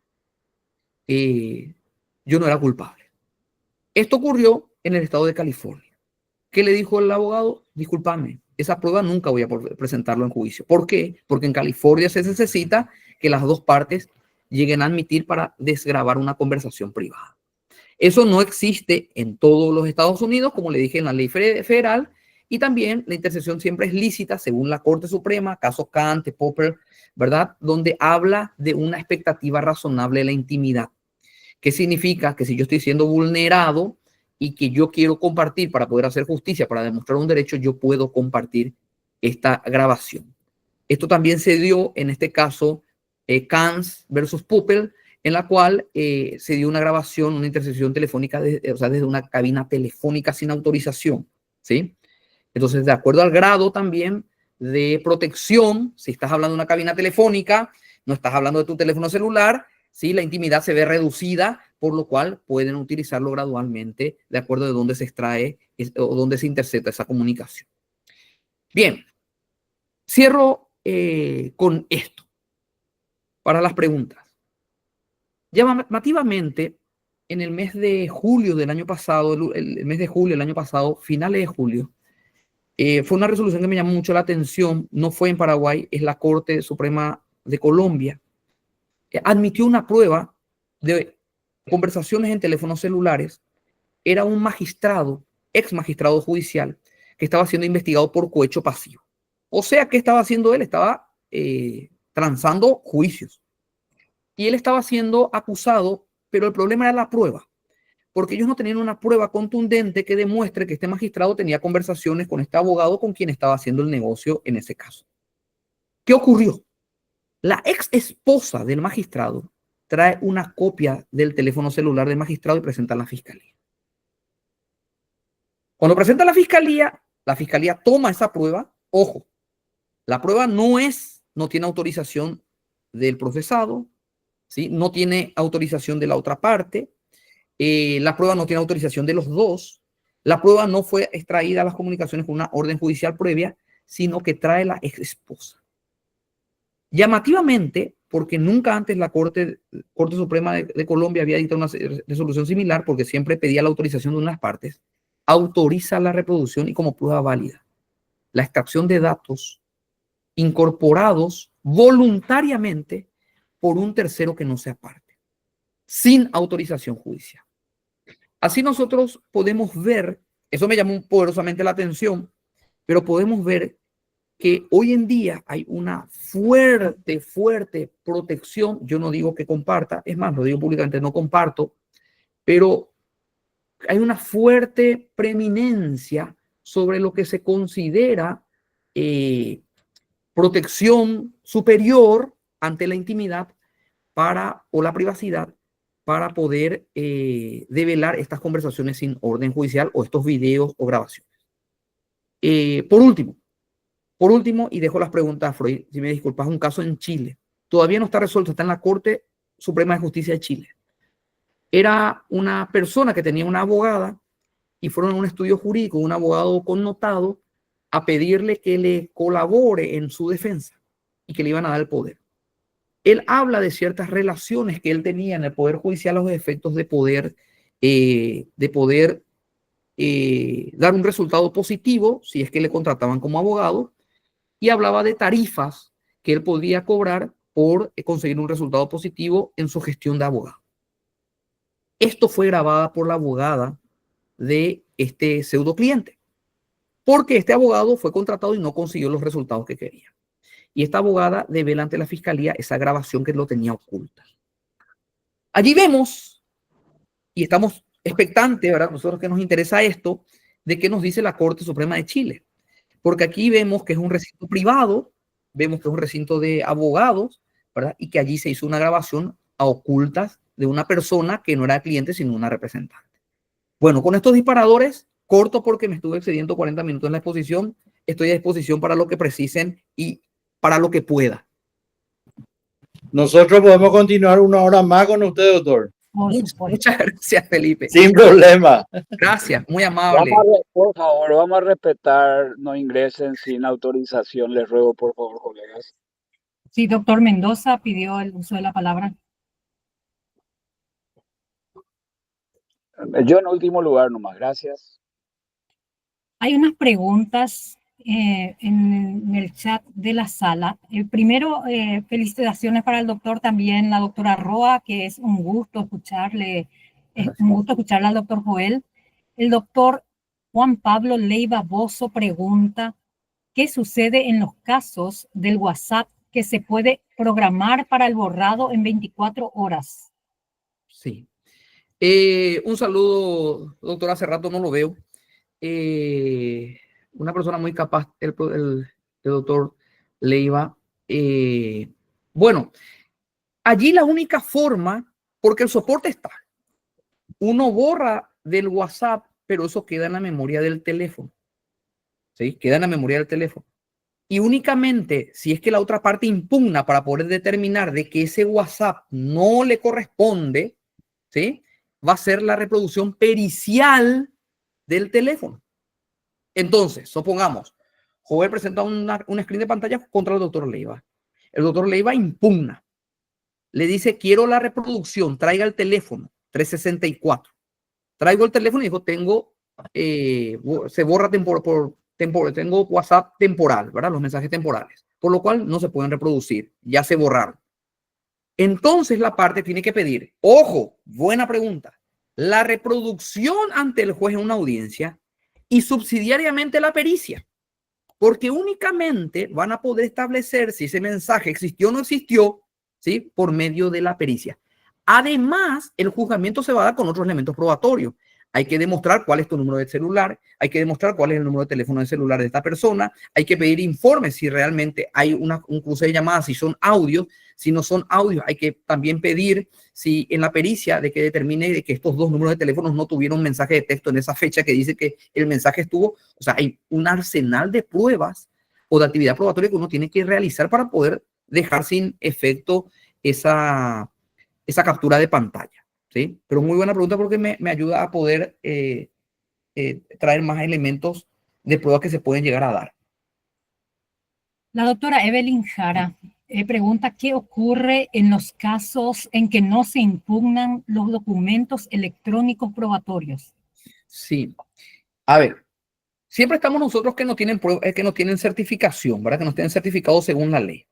Speaker 3: yo no era culpable. Esto ocurrió en el estado de California. ¿Qué le dijo el abogado? Discúlpame, esa prueba nunca voy a poder presentarlo en juicio. ¿Por qué? Porque en California se necesita que las dos partes lleguen a admitir para desgravar una conversación privada. Eso no existe en todos los Estados Unidos, como le dije, en la ley federal, y también la intercesión siempre es lícita según la Corte Suprema, caso Kant, Popper, ¿verdad? Donde habla de una expectativa razonable de la intimidad. ¿Qué significa? Que si yo estoy siendo vulnerado y que yo quiero compartir para poder hacer justicia, para demostrar un derecho, yo puedo compartir esta grabación. Esto también se dio en este caso, Kans versus Puppel, en la cual se dio una grabación, una intercepción telefónica, desde una cabina telefónica sin autorización, ¿sí? Entonces, de acuerdo al grado también de protección, si estás hablando de una cabina telefónica, no estás hablando de tu teléfono celular, ¿sí? La intimidad se ve reducida, por lo cual pueden utilizarlo gradualmente de acuerdo de dónde se extrae o dónde se intercepta esa comunicación. Bien, cierro con esto para las preguntas. Llamativamente, en el mes de julio del año pasado, el mes de julio del año pasado, finales de julio, fue una resolución que me llamó mucho la atención. No fue en Paraguay, es la Corte Suprema de Colombia. Admitió una prueba de conversaciones en teléfonos celulares. Era un magistrado, ex magistrado judicial, que estaba siendo investigado por cohecho pasivo. O sea, ¿qué estaba haciendo él? Estaba transando juicios. Y él estaba siendo acusado, pero el problema era la prueba, porque ellos no tenían una prueba contundente que demuestre que este magistrado tenía conversaciones con este abogado con quien estaba haciendo el negocio en ese caso. ¿Qué ocurrió? La ex esposa del magistrado trae una copia del teléfono celular del magistrado y presenta a la fiscalía. Cuando presenta a la fiscalía toma esa prueba. Ojo, la prueba no tiene autorización del procesado, ¿sí? No tiene autorización de la otra parte. La prueba no tiene autorización de los dos. La prueba no fue extraída a las comunicaciones con una orden judicial previa, sino que trae la ex esposa. Llamativamente, porque nunca antes la Corte Suprema de Colombia había dictado una resolución similar, porque siempre pedía la autorización de unas partes, autoriza la reproducción y como prueba válida la extracción de datos incorporados voluntariamente por un tercero que no sea parte, sin autorización judicial. Así nosotros podemos ver, eso me llamó poderosamente la atención, pero podemos ver que hoy en día hay una fuerte protección. Yo no digo que comparta, es más, lo digo públicamente, no comparto, pero hay una fuerte preeminencia sobre lo que se considera protección superior ante la intimidad o la privacidad para poder develar estas conversaciones sin orden judicial o estos videos o grabaciones. Por último, y dejo las preguntas a Freud, si me disculpas, un caso en Chile. Todavía no está resuelto, está en la Corte Suprema de Justicia de Chile. Era una persona que tenía una abogada y fueron a un estudio jurídico, un abogado connotado, a pedirle que le colabore en su defensa y que le iban a dar el poder. Él habla de ciertas relaciones que él tenía en el Poder Judicial a los efectos de poder dar un resultado positivo si es que le contrataban como abogado, y hablaba de tarifas que él podía cobrar por conseguir un resultado positivo en su gestión de abogado. Esto fue grabada por la abogada de este pseudo cliente, porque este abogado fue contratado y no consiguió los resultados que quería. Y esta abogada devela ante la fiscalía esa grabación que lo tenía oculta. Allí vemos, y estamos expectantes, ¿verdad? Nosotros que nos interesa esto, de qué nos dice la Corte Suprema de Chile. Porque aquí vemos que es un recinto privado, vemos que es un recinto de abogados, ¿verdad? Y que allí se hizo una grabación a ocultas de una persona que no era cliente, sino una representante. Bueno, con estos disparadores, corto porque me estuve excediendo 40 minutos en la exposición, estoy a disposición para lo que precisen y para lo que pueda.
Speaker 4: Nosotros podemos continuar 1 hora más con usted, doctor.
Speaker 3: Muchas gracias, Felipe.
Speaker 4: Sin problema.
Speaker 3: Gracias, muy amable.
Speaker 2: Por favor, vamos a respetar, no ingresen sin autorización, les ruego, por favor, colegas.
Speaker 1: Sí, doctor Mendoza pidió el uso de la palabra.
Speaker 2: Yo en último lugar nomás, gracias.
Speaker 1: Hay unas preguntas en el chat de la sala. Primero, felicitaciones para el doctor, también la doctora Roa, que es un gusto escucharle, al doctor Joel. El doctor Juan Pablo Leiva Bozo pregunta, ¿qué sucede en los casos del WhatsApp que se puede programar para el borrado en 24 horas?
Speaker 3: Sí. Un saludo, doctor, hace rato no lo veo. Una persona muy capaz, el doctor Leiva. Bueno, allí la única forma, porque el soporte está, uno borra del WhatsApp, pero eso queda en la memoria del teléfono. ¿Sí? Queda en la memoria del teléfono. Y únicamente si es que la otra parte impugna para poder determinar de que ese WhatsApp no le corresponde, ¿sí? Va a ser la reproducción pericial del teléfono. Entonces, supongamos, Joel presenta un screen de pantalla contra el doctor Leiva. El doctor Leiva impugna. Le dice, quiero la reproducción, traiga el teléfono, 364. Traigo el teléfono y dijo, se borra tengo WhatsApp temporal, ¿verdad? Los mensajes temporales, por lo cual no se pueden reproducir, ya se borraron. Entonces la parte tiene que pedir, ojo, buena pregunta, la reproducción ante el juez en una audiencia y subsidiariamente la pericia, porque únicamente van a poder establecer si ese mensaje existió o no existió, ¿sí? Por medio de la pericia. Además, el juzgamiento se va a dar con otros elementos probatorios. Hay que demostrar cuál es tu número de celular, hay que demostrar cuál es el número de teléfono de celular de esta persona, hay que pedir informes si realmente hay un cruce de llamadas, si son audios, si no son audios, hay que también pedir si en la pericia de que determine de que estos dos números de teléfonos no tuvieron mensaje de texto en esa fecha que dice que el mensaje estuvo, o sea, hay un arsenal de pruebas o de actividad probatoria que uno tiene que realizar para poder dejar sin efecto esa captura de pantalla. ¿Sí? Pero muy buena pregunta porque me ayuda a poder traer más elementos de pruebas que se pueden llegar a dar.
Speaker 1: La doctora Evelyn Jara pregunta, ¿qué ocurre en los casos en que no se impugnan los documentos electrónicos probatorios?
Speaker 3: Sí. A ver, siempre estamos nosotros que no tienen certificación, ¿verdad? Que no estén certificados según la ley.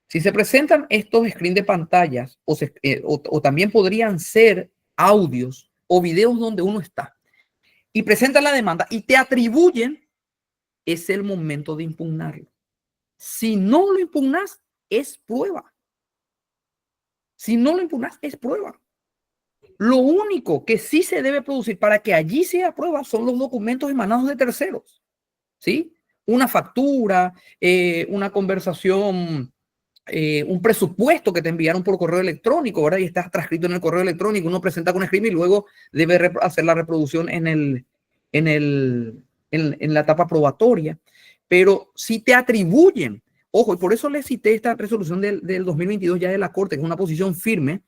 Speaker 3: Si se presentan estos screens de pantallas o también podrían ser audios o videos donde uno está y presentan la demanda y te atribuyen, es el momento de impugnarlo. Si no lo impugnas, es prueba. Si no lo impugnas, es prueba. Lo único que sí se debe producir para que allí sea prueba son los documentos emanados de terceros. ¿Sí? Una factura, una conversación un presupuesto que te enviaron por correo electrónico, ¿verdad? Y está transcrito en el correo electrónico, uno presenta con Scream y luego debe hacer la reproducción en la etapa probatoria. Pero si te atribuyen, ojo, y por eso le cité esta resolución del 2022 ya de la Corte, que es una posición firme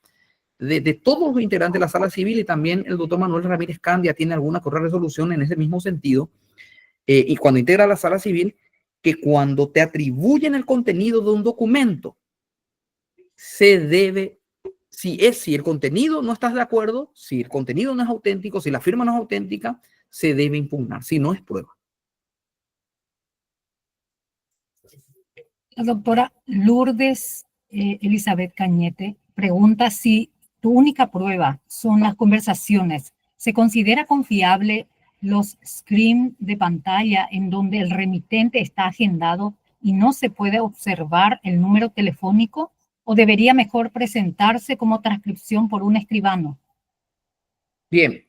Speaker 3: de todos los integrantes de la Sala Civil, y también el doctor Manuel Ramírez Candia tiene alguna resolución en ese mismo sentido, y cuando integra la Sala Civil, que cuando te atribuyen el contenido de un documento, se debe, si el contenido no estás de acuerdo, si el contenido no es auténtico, si la firma no es auténtica, se debe impugnar, si no es prueba.
Speaker 1: La doctora Lourdes Elizabeth Cañete pregunta si tu única prueba son las conversaciones. ¿Se considera confiable los screens de pantalla en donde el remitente está agendado y no se puede observar el número telefónico? ¿O debería mejor presentarse como transcripción por un escribano?
Speaker 3: Bien,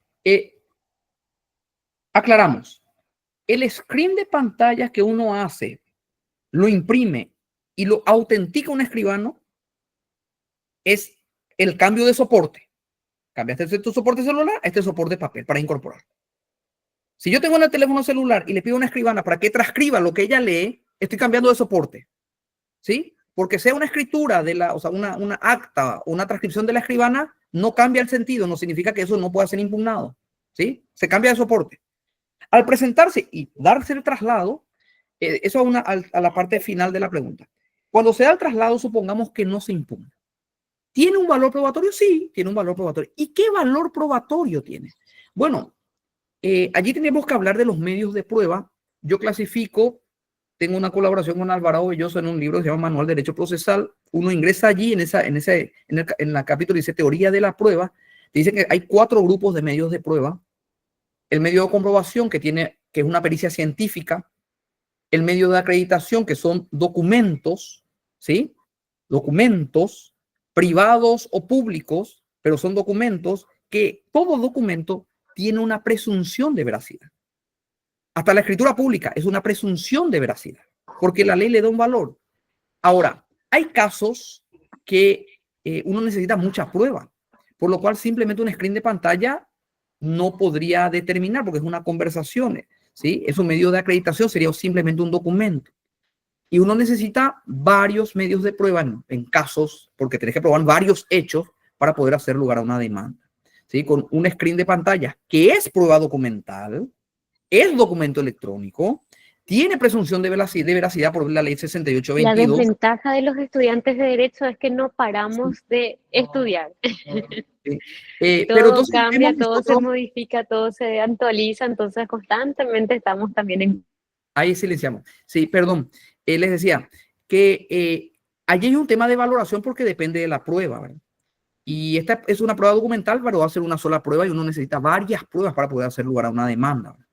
Speaker 3: aclaramos. El screen de pantalla que uno hace, lo imprime y lo autentica un escribano, es el cambio de soporte. Cambiaste tu soporte celular a este soporte de papel para incorporar. Si yo tengo en el teléfono celular y le pido a una escribana para que transcriba lo que ella lee, estoy cambiando de soporte. ¿Sí? Porque sea una escritura una acta, una transcripción de la escribana, no cambia el sentido, no significa que eso no pueda ser impugnado. ¿Sí? Se cambia de soporte. Al presentarse y darse el traslado, eso a la parte final de la pregunta. Cuando se da el traslado, supongamos que no se impugna. ¿Tiene un valor probatorio? Sí, tiene un valor probatorio. ¿Y qué valor probatorio tiene? Bueno, allí tenemos que hablar de los medios de prueba. Yo clasifico, tengo una colaboración con Alvarado Belloso en un libro que se llama Manual de Derecho Procesal. Uno ingresa allí en la capítulo dice teoría de la prueba. Dice que hay 4 grupos de medios de prueba. El medio de comprobación, que es una pericia científica. El medio de acreditación, que son documentos, ¿sí? Documentos privados o públicos, pero son documentos que todo documento tiene una presunción de veracidad. Hasta la escritura pública es una presunción de veracidad, porque la ley le da un valor. Ahora, hay casos que uno necesita mucha prueba, por lo cual simplemente un screen de pantalla no podría determinar, porque es una conversación, ¿sí? Es un medio de acreditación, sería simplemente un documento. Y uno necesita varios medios de prueba en casos, porque tenés que probar varios hechos para poder hacer lugar a una demanda. ¿Sí? Con un screen de pantalla que es prueba documental, es documento electrónico, tiene presunción de veracidad por la ley 6822.
Speaker 5: La desventaja de los estudiantes de Derecho es que no paramos de estudiar.
Speaker 3: Sí.
Speaker 5: Todo
Speaker 3: pero entonces
Speaker 5: cambia, todo se modifica, todo se actualiza, entonces constantemente estamos también en...
Speaker 3: Ahí silenciamos. Sí, perdón. Les decía que allí hay un tema de valoración porque depende de la prueba, ¿verdad? Y esta es una prueba documental, pero va a ser una sola prueba y uno necesita varias pruebas para poder hacer lugar a una demanda, ¿verdad?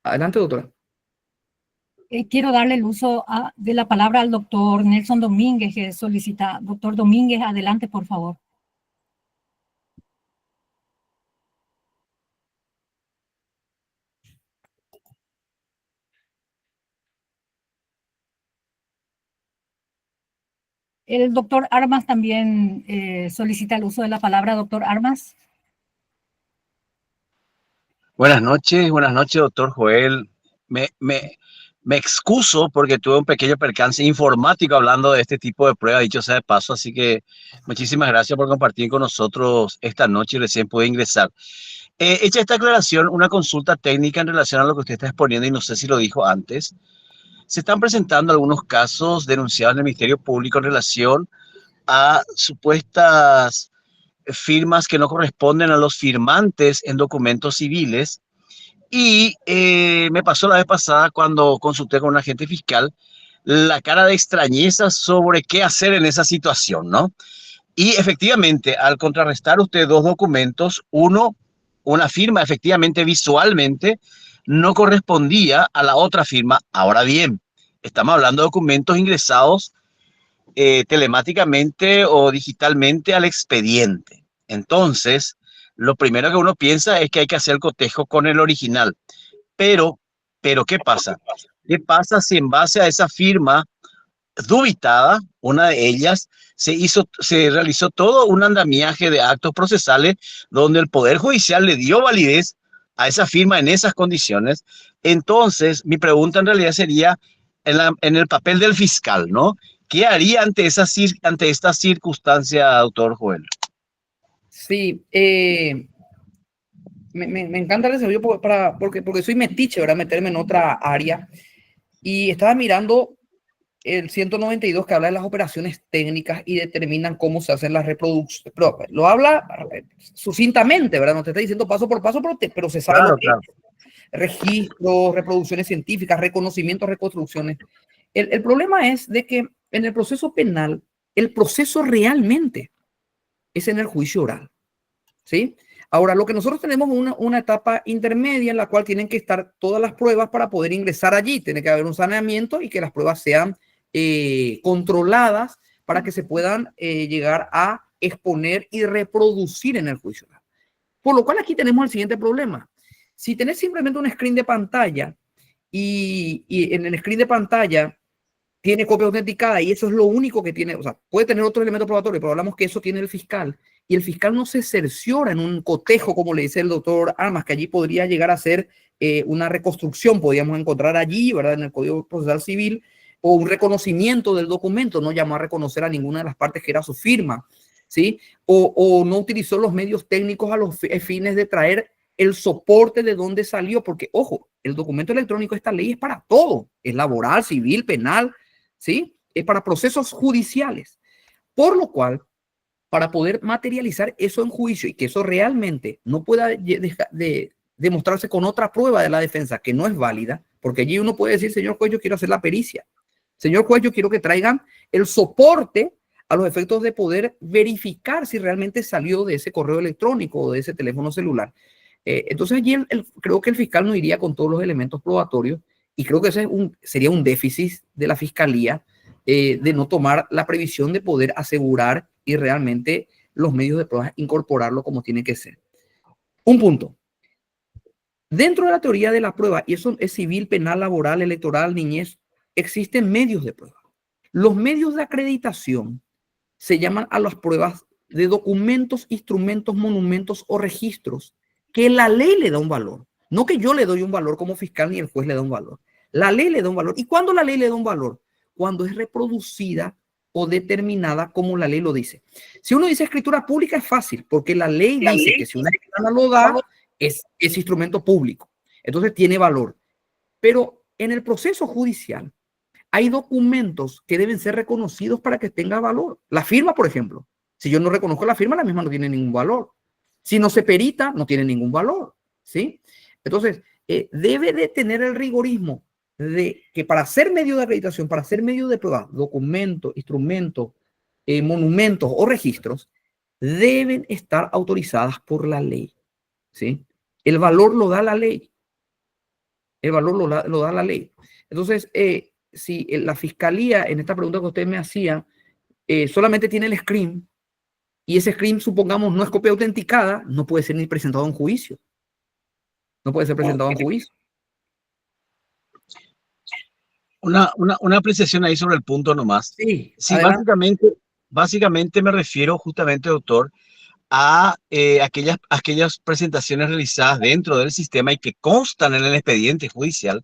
Speaker 3: Adelante, doctora.
Speaker 1: Quiero darle el uso de la palabra al doctor Nelson Domínguez, que solicita. Doctor Domínguez, adelante, por favor. El doctor Armas también solicita el uso de la palabra. Doctor Armas.
Speaker 6: Buenas noches, doctor Joel. Me excuso porque tuve un pequeño percance informático hablando de este tipo de pruebas, dicho sea de paso, así que muchísimas gracias por compartir con nosotros esta noche y recién pude ingresar. Hecha esta aclaración, una consulta técnica en relación a lo que usted está exponiendo y no sé si lo dijo antes. Se están presentando algunos casos denunciados en el Ministerio Público en relación a supuestas firmas que no corresponden a los firmantes en documentos civiles. Y me pasó la vez pasada cuando consulté con un agente fiscal la cara de extrañeza sobre qué hacer en esa situación, ¿no? Y efectivamente, al contrarrestar usted 2 documentos, una firma efectivamente visualmente no correspondía a la otra firma. Ahora bien, estamos hablando de documentos ingresados telemáticamente o digitalmente al expediente. Entonces, lo primero que uno piensa es que hay que hacer cotejo con el original. Pero ¿qué pasa? ¿Qué pasa si en base a esa firma dubitada, una de ellas, se realizó todo un andamiaje de actos procesales donde el Poder Judicial le dio validez a esa firma en esas condiciones? Entonces, mi pregunta en realidad sería en el papel del fiscal, ¿no? ¿Qué haría ante esta circunstancia, doctor Joel?
Speaker 3: Sí, me encanta el desarrollo porque soy metiche, ¿verdad? Meterme en otra área. Y estaba mirando el 192 que habla de las operaciones técnicas y determinan cómo se hacen las reproducciones. Pero lo habla sucintamente, ¿verdad? No te está diciendo paso por paso, pero se sabe
Speaker 6: Claro,
Speaker 3: lo que
Speaker 6: claro.
Speaker 3: es. Registros, reproducciones científicas, reconocimientos, reconstrucciones. El problema es de que en el proceso penal, el proceso realmente es en el juicio oral, ¿sí? Ahora, lo que nosotros tenemos una etapa intermedia en la cual tienen que estar todas las pruebas para poder ingresar allí. Tiene que haber un saneamiento y que las pruebas sean controladas para que se puedan llegar a exponer y reproducir en el juicio oral. Por lo cual aquí tenemos el siguiente problema. Si tenés simplemente un screen de pantalla y en el screen de pantalla tiene copia autenticada y eso es lo único que tiene, o sea, puede tener otros elementos probatorios, pero hablamos que eso tiene el fiscal y el fiscal no se cerciora en un cotejo, como le dice el doctor Armas, que allí podría llegar a ser una reconstrucción, podríamos encontrar allí, ¿verdad? En el Código Procesal Civil, o un reconocimiento del documento, no llamó a reconocer a ninguna de las partes que era su firma, ¿sí? O no utilizó los medios técnicos a los fines de traer el soporte de dónde salió, porque, ojo, el documento electrónico, esta ley es para todo, es laboral, civil, penal, ¿sí? Es para procesos judiciales. Por lo cual, para poder materializar eso en juicio y que eso realmente no pueda demostrarse con otra prueba de la defensa que no es válida, porque allí uno puede decir, señor juez, yo quiero hacer la pericia. Señor juez, yo quiero que traigan el soporte a los efectos de poder verificar si realmente salió de ese correo electrónico o de ese teléfono celular. Entonces allí creo que el fiscal no iría con todos los elementos probatorios y creo que ese sería un déficit de la fiscalía de no tomar la previsión de poder asegurar y realmente los medios de prueba incorporarlo como tiene que ser. Un punto. Dentro de la teoría de la prueba, y eso es civil, penal, laboral, electoral, niñez, existen medios de prueba. Los medios de acreditación se llaman a las pruebas de documentos, instrumentos, monumentos o registros que la ley le da un valor. No que yo le doy un valor como fiscal ni el juez le da un valor. La ley le da un valor. ¿Y cuándo la ley le da un valor? Cuando es reproducida o determinada como la ley lo dice. Si uno dice escritura pública es fácil, porque la ley dice que si una persona lo da, es instrumento público. Entonces tiene valor. Pero en el proceso judicial hay documentos que deben ser reconocidos para que tenga valor. La firma, por ejemplo. Si yo no reconozco la firma, la misma no tiene ningún valor. Si no se perita, no tiene ningún valor. ¿Sí? Entonces, debe de tener el rigorismo de que para ser medio de acreditación, para ser medio de prueba, documentos, instrumentos, monumentos o registros, deben estar autorizadas por la ley. ¿Sí? El valor lo da la ley. El valor lo da la ley. Entonces, si la fiscalía, en esta pregunta que usted me hacía, solamente tiene el screen y ese screen, supongamos, no es copia autenticada, no puede ser ni presentado en juicio. No puede ser presentado en juicio.
Speaker 6: Una apreciación ahí sobre el punto nomás.
Speaker 3: Sí,
Speaker 6: sí, básicamente me refiero justamente, doctor, a aquellas presentaciones realizadas dentro del sistema y que constan en el expediente judicial,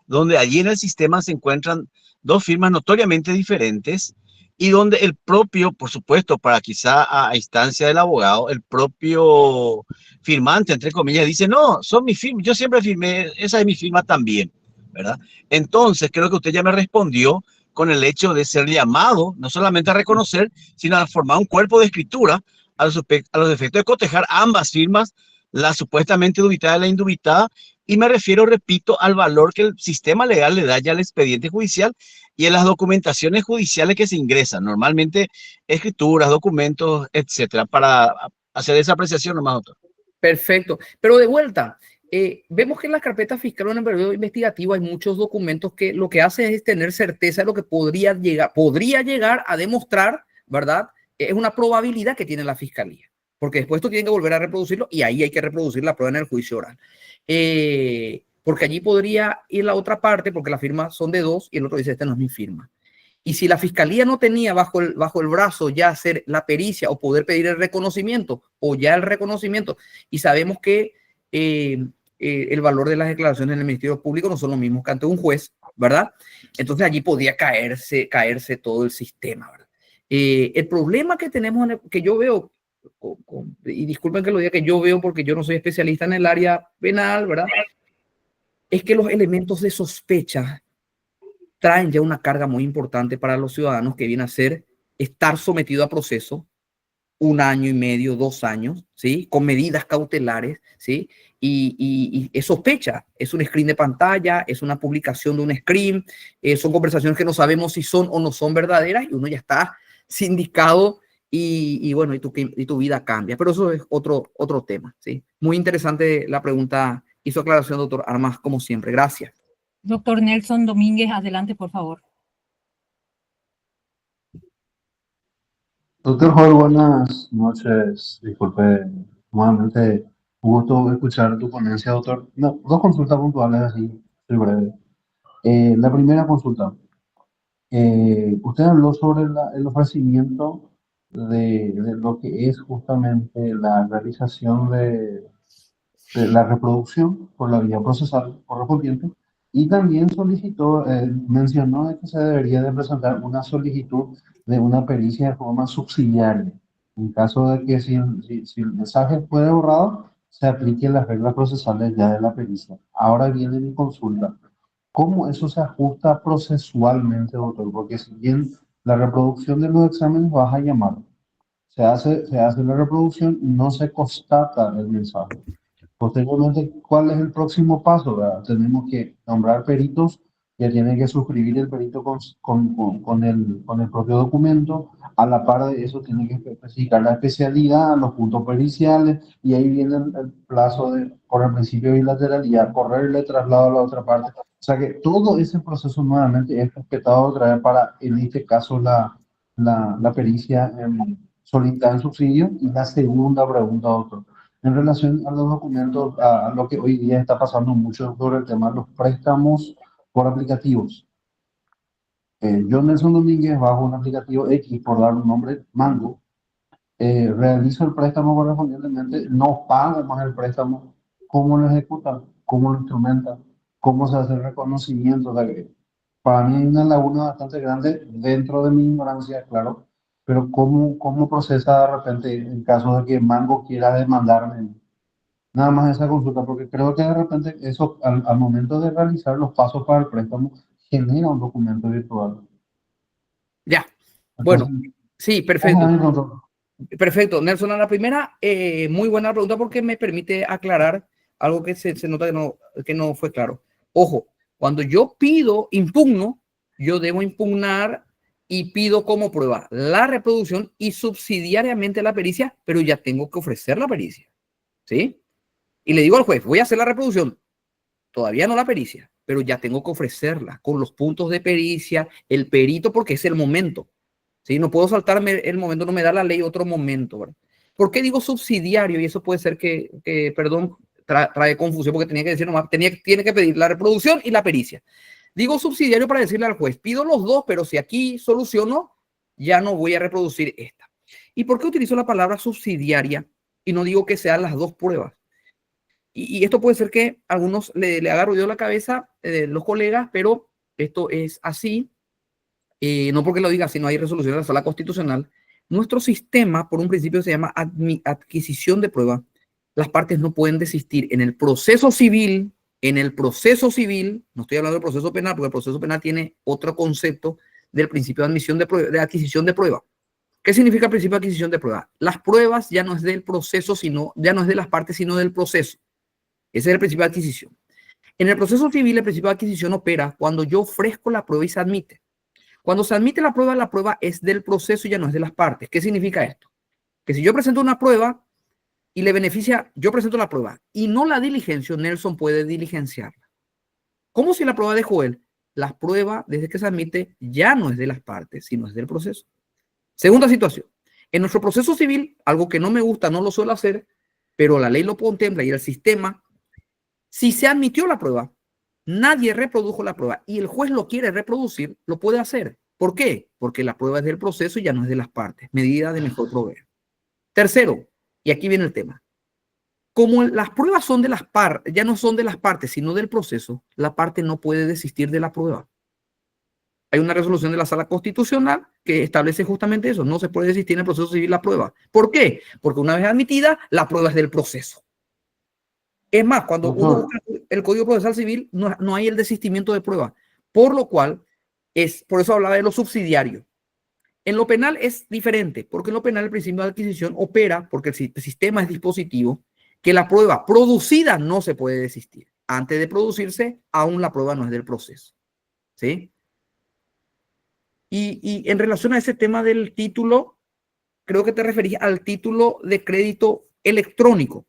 Speaker 6: donde allí en el sistema se encuentran dos firmas notoriamente diferentes y donde el propio, por supuesto, para quizá a instancia del abogado, el propio firmante, entre comillas, dice, no, son mis firmas, yo siempre firmé, esa es mi firma también, ¿verdad? Entonces, creo que usted ya me respondió con el hecho de ser llamado, no solamente a reconocer, sino a formar un cuerpo de escritura a los efectos de cotejar ambas firmas, la supuestamente dubitada y la indubitada, y me refiero, repito, al valor que el sistema legal le da ya al expediente judicial y en las documentaciones judiciales que se ingresan, normalmente escrituras, documentos, etcétera, para hacer esa apreciación nomás, doctor.
Speaker 3: Perfecto. Pero de vuelta, vemos que en las carpetas fiscales en el periodo investigativo hay muchos documentos que lo que hace es tener certeza de lo que podría llegar a demostrar, ¿verdad? Es una probabilidad que tiene la fiscalía, porque después tú tienes que volver a reproducirlo y ahí hay que reproducir la prueba en el juicio oral. Porque allí podría ir la otra parte, porque las firmas son de dos y el otro dice, esta no es mi firma. Y si la fiscalía no tenía bajo el brazo ya hacer la pericia o poder pedir el reconocimiento o ya el reconocimiento, y sabemos que el valor de las declaraciones en el Ministerio Público no son los mismos que ante un juez, ¿verdad? Entonces allí podía caerse todo el sistema, ¿verdad? El problema que tenemos, que yo veo, y disculpen que lo diga, que yo veo porque yo no soy especialista en el área penal, ¿verdad? Es que los elementos de sospecha traen ya una carga muy importante para los ciudadanos, que viene a ser estar sometido a proceso 1 año y medio, 2 años, ¿sí? Con medidas cautelares, ¿sí? Y es sospecha, es un screen de pantalla, es una publicación de un screen, son conversaciones que no sabemos si son o no son verdaderas y uno ya está sindicado y bueno, y tu vida cambia. Pero eso es otro tema, ¿sí? Muy interesante la pregunta y su aclaración, doctor Armas, como siempre. Gracias.
Speaker 1: Doctor Nelson Domínguez, adelante, por favor.
Speaker 7: Doctor Joel, buenas noches. Disculpe, nuevamente, un gusto escuchar tu ponencia, doctor. No, dos consultas puntuales, así, soy breve. La primera consulta. Usted habló sobre el ofrecimiento de lo que es justamente la realización de la reproducción por la vía procesal correspondiente y también solicitó, mencionó de que se debería de presentar una solicitud de una pericia de forma subsidiaria. En caso de que si el mensaje fue borrado, se apliquen las reglas procesales ya de la pericia. Ahora viene mi consulta. ¿Cómo eso se ajusta procesualmente, doctor? Porque si bien la reproducción de los exámenes vas a llamar, se hace la reproducción y no se constata el mensaje. Posteriormente, ¿cuál es el próximo paso? ¿Verdad? Tenemos que nombrar peritos, ya tiene que suscribir el perito con el propio documento. A la par de eso, tiene que especificar la especialidad, los puntos periciales, y ahí viene el plazo por el principio de bilateralidad, correrle traslado a la otra parte. O sea que todo ese proceso nuevamente es respetado otra vez para, en este caso, la pericia solicitada en subsidio. Y la segunda pregunta, doctor. En relación a los documentos, a lo que hoy día está pasando mucho sobre el tema de los préstamos por aplicativos. Yo, Nelson Domínguez, bajo un aplicativo X, por dar un nombre, Mango, realizo el préstamo correspondientemente, no pago más el préstamo. ¿Cómo lo ejecuta? ¿Cómo lo instrumenta? ¿Cómo se hace el reconocimiento? O sea, que para mí hay una laguna bastante grande dentro de mi ignorancia, claro, pero ¿cómo procesa de repente en caso de que Mango quiera demandarme? Nada más esa consulta, porque creo que de repente eso, al momento de realizar los pasos para el préstamo, genera un documento virtual.
Speaker 3: Ya,
Speaker 7: Entonces,
Speaker 3: bueno, sí,
Speaker 7: esa
Speaker 3: perfecto.
Speaker 7: es mi consulta.
Speaker 3: Perfecto, Nelson, a la primera, muy buena pregunta porque me permite aclarar algo que se nota que no fue claro. Ojo, cuando yo impugno, yo debo impugnar y pido como prueba la reproducción y subsidiariamente la pericia, pero ya tengo que ofrecer la pericia, ¿sí? Y le digo al juez, voy a hacer la reproducción, todavía no la pericia, pero ya tengo que ofrecerla con los puntos de pericia, el perito, porque es el momento. ¿Sí? No puedo saltarme el momento, no me da la ley otro momento, ¿verdad? ¿Por qué digo subsidiario? Y eso puede ser perdón, trae confusión, porque tenía que decir nomás, tiene que pedir la reproducción y la pericia. Digo subsidiario para decirle al juez, pido los dos, pero si aquí soluciono, ya no voy a reproducir esta. ¿Y por qué utilizo la palabra subsidiaria y no digo que sean las dos pruebas? Y esto puede ser que a algunos le haga ruido la cabeza, los colegas, pero esto es así. No porque lo diga, sino hay resolución de la Sala Constitucional. Nuestro sistema, por un principio, se llama adquisición de prueba. Las partes no pueden desistir en el proceso civil. En el proceso civil, no estoy hablando del proceso penal, porque el proceso penal tiene otro concepto del principio de admisión de prueba, de adquisición de prueba. ¿Qué significa el principio de adquisición de prueba? Las pruebas ya no es del proceso, ya no es de las partes, sino del proceso. Ese es el principio de adquisición. En el proceso civil, el principio de adquisición opera cuando yo ofrezco la prueba y se admite. Cuando se admite la prueba es del proceso y ya no es de las partes. ¿Qué significa esto? Que si yo presento una prueba y le beneficia, yo presento la prueba y no la diligencio, Nelson puede diligenciarla. ¿Cómo si la prueba de Joel? La prueba, desde que se admite, ya no es de las partes, sino es del proceso. Segunda situación. En nuestro proceso civil, algo que no me gusta, no lo suelo hacer, pero la ley lo contempla y el sistema, Si se admitió la prueba, nadie reprodujo la prueba y el juez lo quiere reproducir, lo puede hacer. ¿Por qué? Porque la prueba es del proceso y ya no es de las partes. Medida de mejor proveer. Tercero, y aquí viene el tema. Como las pruebas son de las partes, ya no son de las partes, sino del proceso, la parte no puede desistir de la prueba. Hay una resolución de la Sala Constitucional que establece justamente eso. No se puede desistir en el proceso civil la prueba. ¿Por qué? Porque una vez admitida, la prueba es del proceso. Es más, cuando uno busca el Código Procesal Civil, no hay el desistimiento de prueba. Por lo cual, por eso hablaba de lo subsidiario. En lo penal es diferente, porque en lo penal el principio de adquisición opera, porque el sistema es dispositivo, que la prueba producida no se puede desistir. Antes de producirse, aún la prueba no es del proceso. ¿Sí? Y en relación a ese tema del título, creo que te referías al título de crédito electrónico.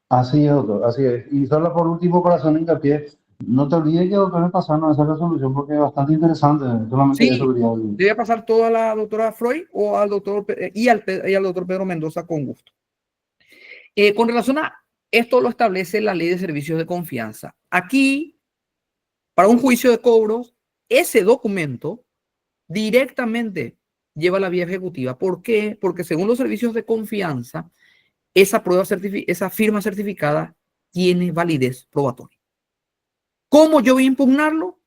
Speaker 7: Así es, doctor, así es. Y solo por último, para hacer un hincapié, no te olvides que, doctor, me pasaron esa resolución porque es bastante interesante. Solamente
Speaker 3: Sí,
Speaker 7: eso quería
Speaker 3: le voy a pasar todo a la doctora Freud o al doctor y al doctor Pedro Mendoza con gusto. Con relación a esto lo establece la Ley de Servicios de Confianza. Aquí, para un juicio de cobros, ese documento directamente lleva a la vía ejecutiva. ¿Por qué? Porque según los servicios de confianza, esa firma certificada tiene validez probatoria. ¿Cómo yo voy a impugnarlo?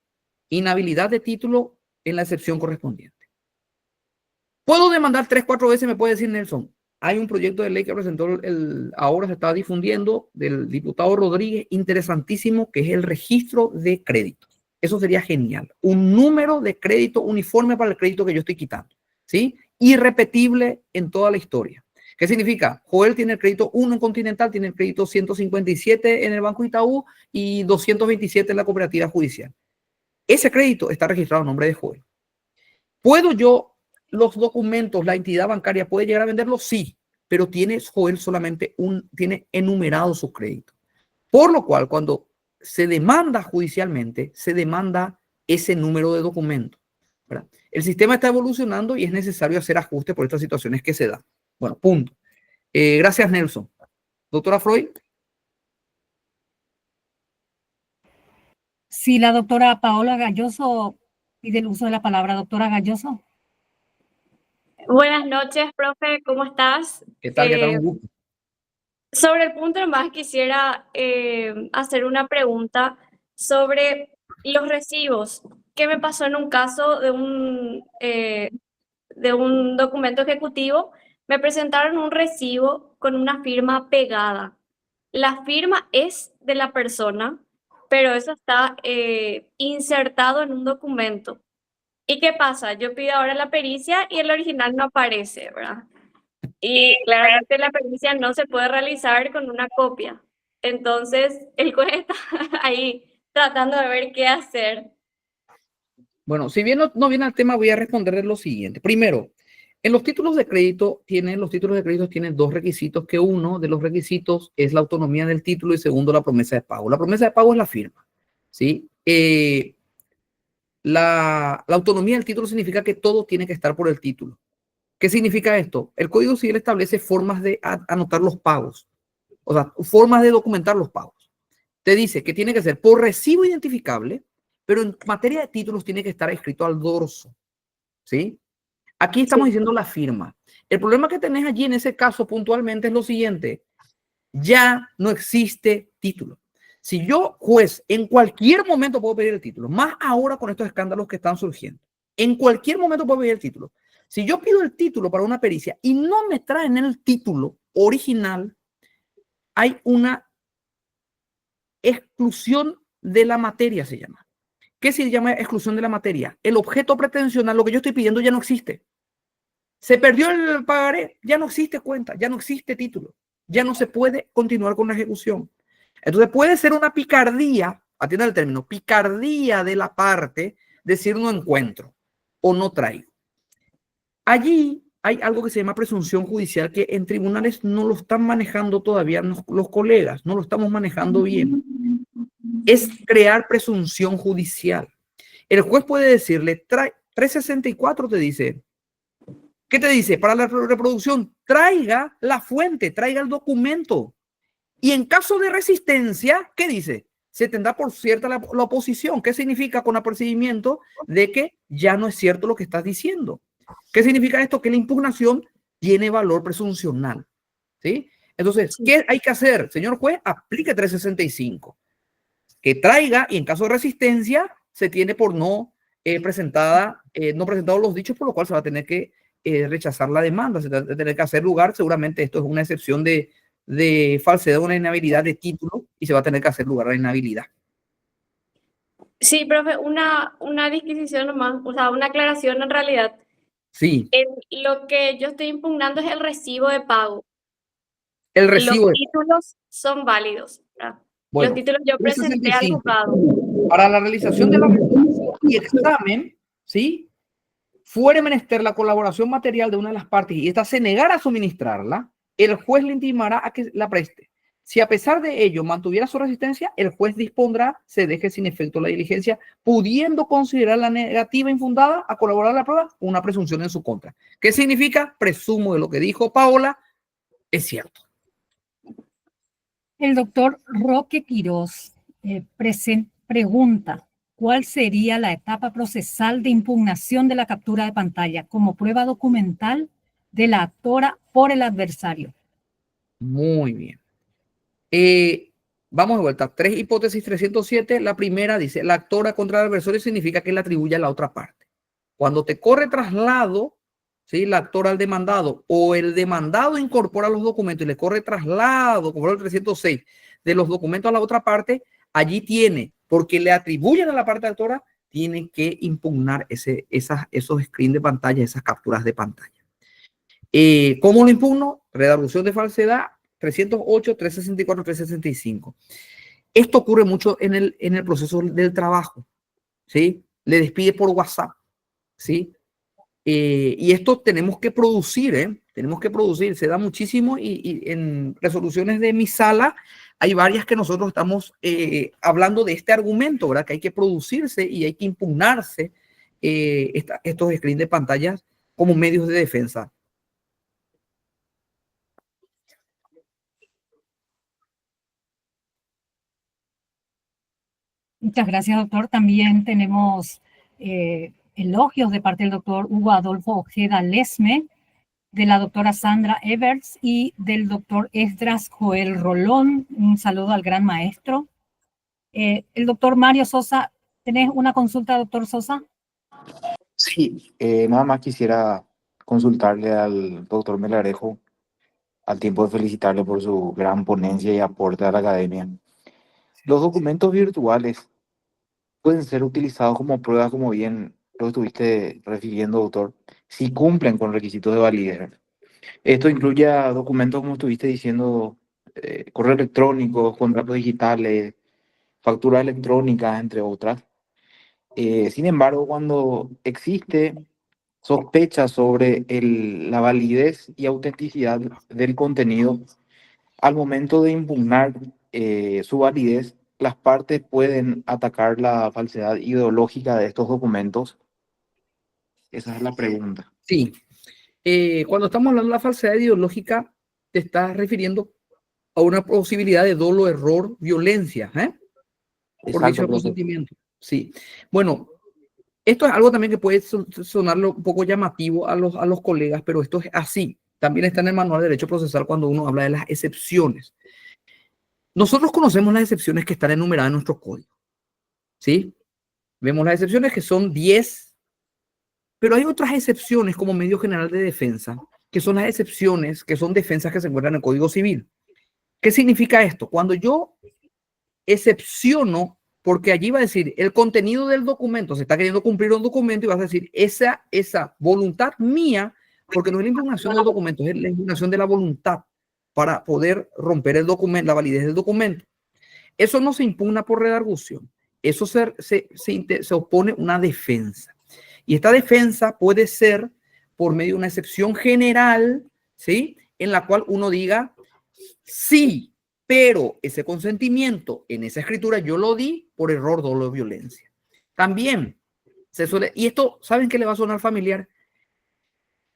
Speaker 3: Inhabilidad de título en la excepción correspondiente. Puedo demandar 3, 4 veces, me puede decir Nelson. Hay un proyecto de ley que presentó ahora se está difundiendo del diputado Rodríguez, interesantísimo, que es el registro de créditos. Eso sería genial. Un número de crédito uniforme para el crédito que yo estoy quitando, ¿sí? Irrepetible en toda la historia. ¿Qué significa? Joel tiene el crédito 1 en Continental, tiene el crédito 157 en el Banco Itaú y 227 en la Cooperativa Judicial. Ese crédito está registrado a nombre de Joel. ¿Puedo yo, los documentos, la entidad bancaria puede llegar a venderlos? Sí, pero tiene Joel solamente tiene enumerado su crédito. Por lo cual, cuando se demanda judicialmente, se demanda ese número de documentos, ¿verdad? El sistema está evolucionando y es necesario hacer ajustes por estas situaciones que se dan. Bueno, punto. Gracias, Nelson. Doctora Freud.
Speaker 1: Sí, la doctora Paola Galloso pide el uso de la palabra. Doctora Galloso.
Speaker 5: Buenas noches, profe, ¿cómo estás?
Speaker 3: ¿Qué tal? ¿Qué tal? Un gusto.
Speaker 5: Sobre el punto más quisiera hacer una pregunta sobre los recibos. ¿Qué me pasó en un caso de un documento ejecutivo? Me presentaron un recibo con una firma pegada. La firma es de la persona, pero eso está insertado en un documento. ¿Y qué pasa? Yo pido ahora la pericia y el original no aparece, ¿verdad? Y claramente la pericia no se puede realizar con una copia. Entonces, el juez está ahí tratando de ver qué hacer.
Speaker 3: Bueno, si bien no viene al tema, voy a responderle lo siguiente. Primero, en los títulos de crédito tienen dos requisitos, que uno de los requisitos es la autonomía del título y segundo, la promesa de pago. La promesa de pago es la firma, ¿sí? La autonomía del título significa que todo tiene que estar por el título. ¿Qué significa esto? El Código Civil establece formas de anotar los pagos, o sea, formas de documentar los pagos. Te dice que tiene que ser por recibo identificable, pero en materia de títulos tiene que estar escrito al dorso, ¿sí? Aquí estamos diciendo la firma. El problema que tenés allí en ese caso puntualmente es lo siguiente. Ya no existe título. Si yo, juez, en cualquier momento puedo pedir el título, más ahora con estos escándalos que están surgiendo, en cualquier momento puedo pedir el título. Si yo pido el título para una pericia y no me traen el título original, hay una exclusión de la materia, se llama. ¿Qué se llama exclusión de la materia? El objeto pretensional, lo que yo estoy pidiendo ya no existe. Se perdió el pagaré, ya no existe cuenta, ya no existe título, ya no se puede continuar con la ejecución. Entonces puede ser una picardía, atienda el término, picardía de la parte, decir no encuentro o no traigo. Allí hay algo que se llama presunción judicial que en tribunales no lo están manejando todavía los colegas, no lo estamos manejando bien. Es crear presunción judicial. El juez puede decirle, 364 te dice, ¿qué te dice? Para la reproducción, traiga la fuente, traiga el documento. Y en caso de resistencia, ¿qué dice? Se tendrá por cierta la oposición. ¿Qué significa con apercibimiento de que ya no es cierto lo que estás diciendo? ¿Qué significa esto? Que la impugnación tiene valor presuncional. ¿Sí? Entonces,
Speaker 5: Sí.
Speaker 3: ¿qué hay que hacer? Señor juez, aplique 365. Que traiga, y en caso de resistencia, se tiene por no presentado los dichos, por lo cual se va a tener que rechazar la demanda, se va a tener que hacer lugar. Seguramente esto es una excepción de falsedad, una inhabilidad de título, y se va a tener que hacer lugar a la inhabilidad.
Speaker 5: Sí, profe, una disquisición nomás, o sea, una aclaración en realidad.
Speaker 3: Sí,
Speaker 5: Lo que yo estoy impugnando es el recibo de pago.
Speaker 3: el
Speaker 5: Los
Speaker 3: recibo.
Speaker 5: títulos son válidos, ¿verdad? Los
Speaker 3: Bueno,
Speaker 5: títulos yo presenté al
Speaker 3: 365.
Speaker 5: juzgado.
Speaker 3: Para la realización de la resolución y examen, ¿sí? Fuere menester la colaboración material de una de las partes y ésta se negara a suministrarla, el juez le intimará a que la preste. Si a pesar de ello mantuviera su resistencia, el juez dispondrá se deje sin efecto la diligencia, pudiendo considerar la negativa infundada a colaborar a la prueba una presunción en su contra. ¿Qué significa? Presumo de lo que dijo Paola es cierto.
Speaker 1: El doctor Roque Quirós pregunta, ¿cuál sería la etapa procesal de impugnación de la captura de pantalla como prueba documental de la actora por el adversario?
Speaker 3: Muy bien. Vamos de vuelta. 3 hipótesis 307. La primera dice, la actora contra el adversario significa que le atribuye a la otra parte. Cuando te corre traslado, ¿sí? La actora al demandado o el demandado incorpora los documentos y le corre traslado, como el 306, de los documentos a la otra parte, allí tiene, porque le atribuyen a la parte actora, tiene que impugnar esos screens de pantalla, esas capturas de pantalla. ¿Cómo lo impugno? Redargución de falsedad, 308, 364, 365. Esto ocurre mucho en el proceso del trabajo, ¿sí? Le despide por WhatsApp, ¿sí? Y esto tenemos que producir, ¿eh? Tenemos que producir, se da muchísimo y en resoluciones de mi sala hay varias que nosotros estamos hablando de este argumento, ¿verdad? Que hay que producirse y hay que impugnarse estos screens de pantallas como medios de defensa.
Speaker 1: Muchas gracias, doctor. También tenemos elogios de parte del doctor Hugo Adolfo Ojeda Lesme, de la doctora Sandra Everts y del doctor Esdras Joel Rolón. Un saludo al gran maestro. El doctor Mario Sosa, ¿tenés una consulta, doctor Sosa?
Speaker 8: Sí, nada más quisiera consultarle al doctor Melgarejo, al tiempo de felicitarle por su gran ponencia y aporte a la academia. Los documentos virtuales pueden ser utilizados como prueba, como bien lo estuviste refiriendo, doctor, si cumplen con requisitos de validez. Esto incluye a documentos, como estuviste diciendo, correo electrónico, contratos digitales, facturas electrónicas, entre otras. Sin embargo, cuando existe sospecha sobre la validez y autenticidad del contenido, al momento de impugnar su validez, las partes pueden atacar la falsedad ideológica de estos documentos. Esa es la pregunta.
Speaker 3: Sí. Cuando estamos hablando de la falsedad ideológica, te estás refiriendo a una posibilidad de dolo, error, violencia, por dicho
Speaker 8: Exacto, profe.
Speaker 3: consentimiento. Sí. Bueno, esto es algo también que puede sonarle un poco llamativo a los colegas, pero esto es así. También está en el manual de derecho procesal cuando uno habla de las excepciones. Nosotros conocemos las excepciones que están enumeradas en nuestro código, ¿sí? Vemos las excepciones que son 10, pero hay otras excepciones como medio general de defensa, que son las excepciones, que son defensas que se encuentran en el Código Civil. ¿Qué significa esto? Cuando yo excepciono, porque allí va a decir el contenido del documento, se está queriendo cumplir un documento y vas a decir esa voluntad mía, porque no es la impugnación del documento, es la impugnación de la voluntad para poder romper el documento, la validez del documento. Eso no se impugna por redargución, eso se opone una defensa. Y esta defensa puede ser por medio de una excepción general, ¿sí? En la cual uno diga, sí, pero ese consentimiento en esa escritura yo lo di por error, dolo o violencia. También se suele, y esto, ¿saben qué le va a sonar familiar?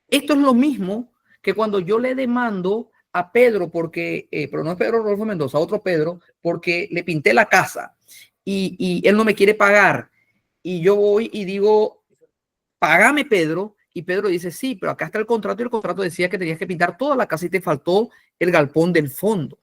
Speaker 3: Esto es lo mismo que cuando yo le demando a Pedro porque, pero no es Pedro Rodolfo Mendoza, otro Pedro, porque le pinté la casa y él no me quiere pagar. Y yo voy y digo, págame, Pedro. Y Pedro dice, sí, pero acá está el contrato y el contrato decía que tenías que pintar toda la casa y te faltó el galpón del fondo.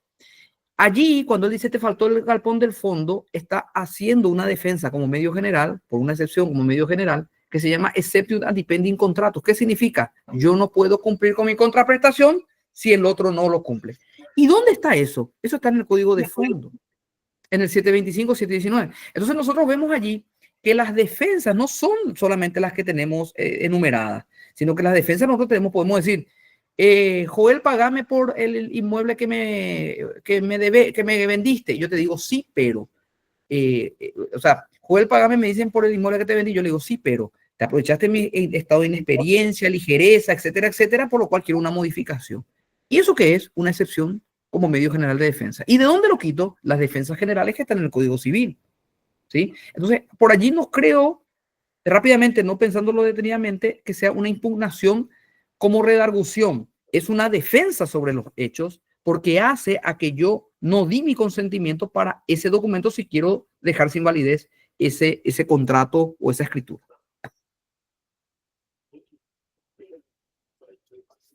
Speaker 3: Allí, cuando él dice te faltó el galpón del fondo, está haciendo una defensa como medio general, por una excepción como medio general, que se llama exception and depending contratos. ¿Qué significa? Yo no puedo cumplir con mi contraprestación si el otro no lo cumple. ¿Y dónde está eso? Eso está en el código de fondo, en el 725, 719. Entonces nosotros vemos allí que las defensas no son solamente las que tenemos enumeradas, sino que las defensas nosotros tenemos, podemos decir, Joel, pagame por el inmueble que me vendiste. Yo te digo, sí, pero, o sea, Joel, pagame, me dicen por el inmueble que te vendí. Yo le digo, sí, pero te aprovechaste mi estado de inexperiencia, ligereza, etcétera, etcétera, por lo cual quiero una modificación. ¿Y eso qué es? Una excepción como medio general de defensa. ¿Y de dónde lo quito? Las defensas generales que están en el Código Civil. ¿Sí? Entonces, por allí no creo, rápidamente, no pensándolo detenidamente, que sea una impugnación como redargución. Es una defensa sobre los hechos porque hace a que yo no di mi consentimiento para ese documento si quiero dejar sin validez ese contrato o esa escritura.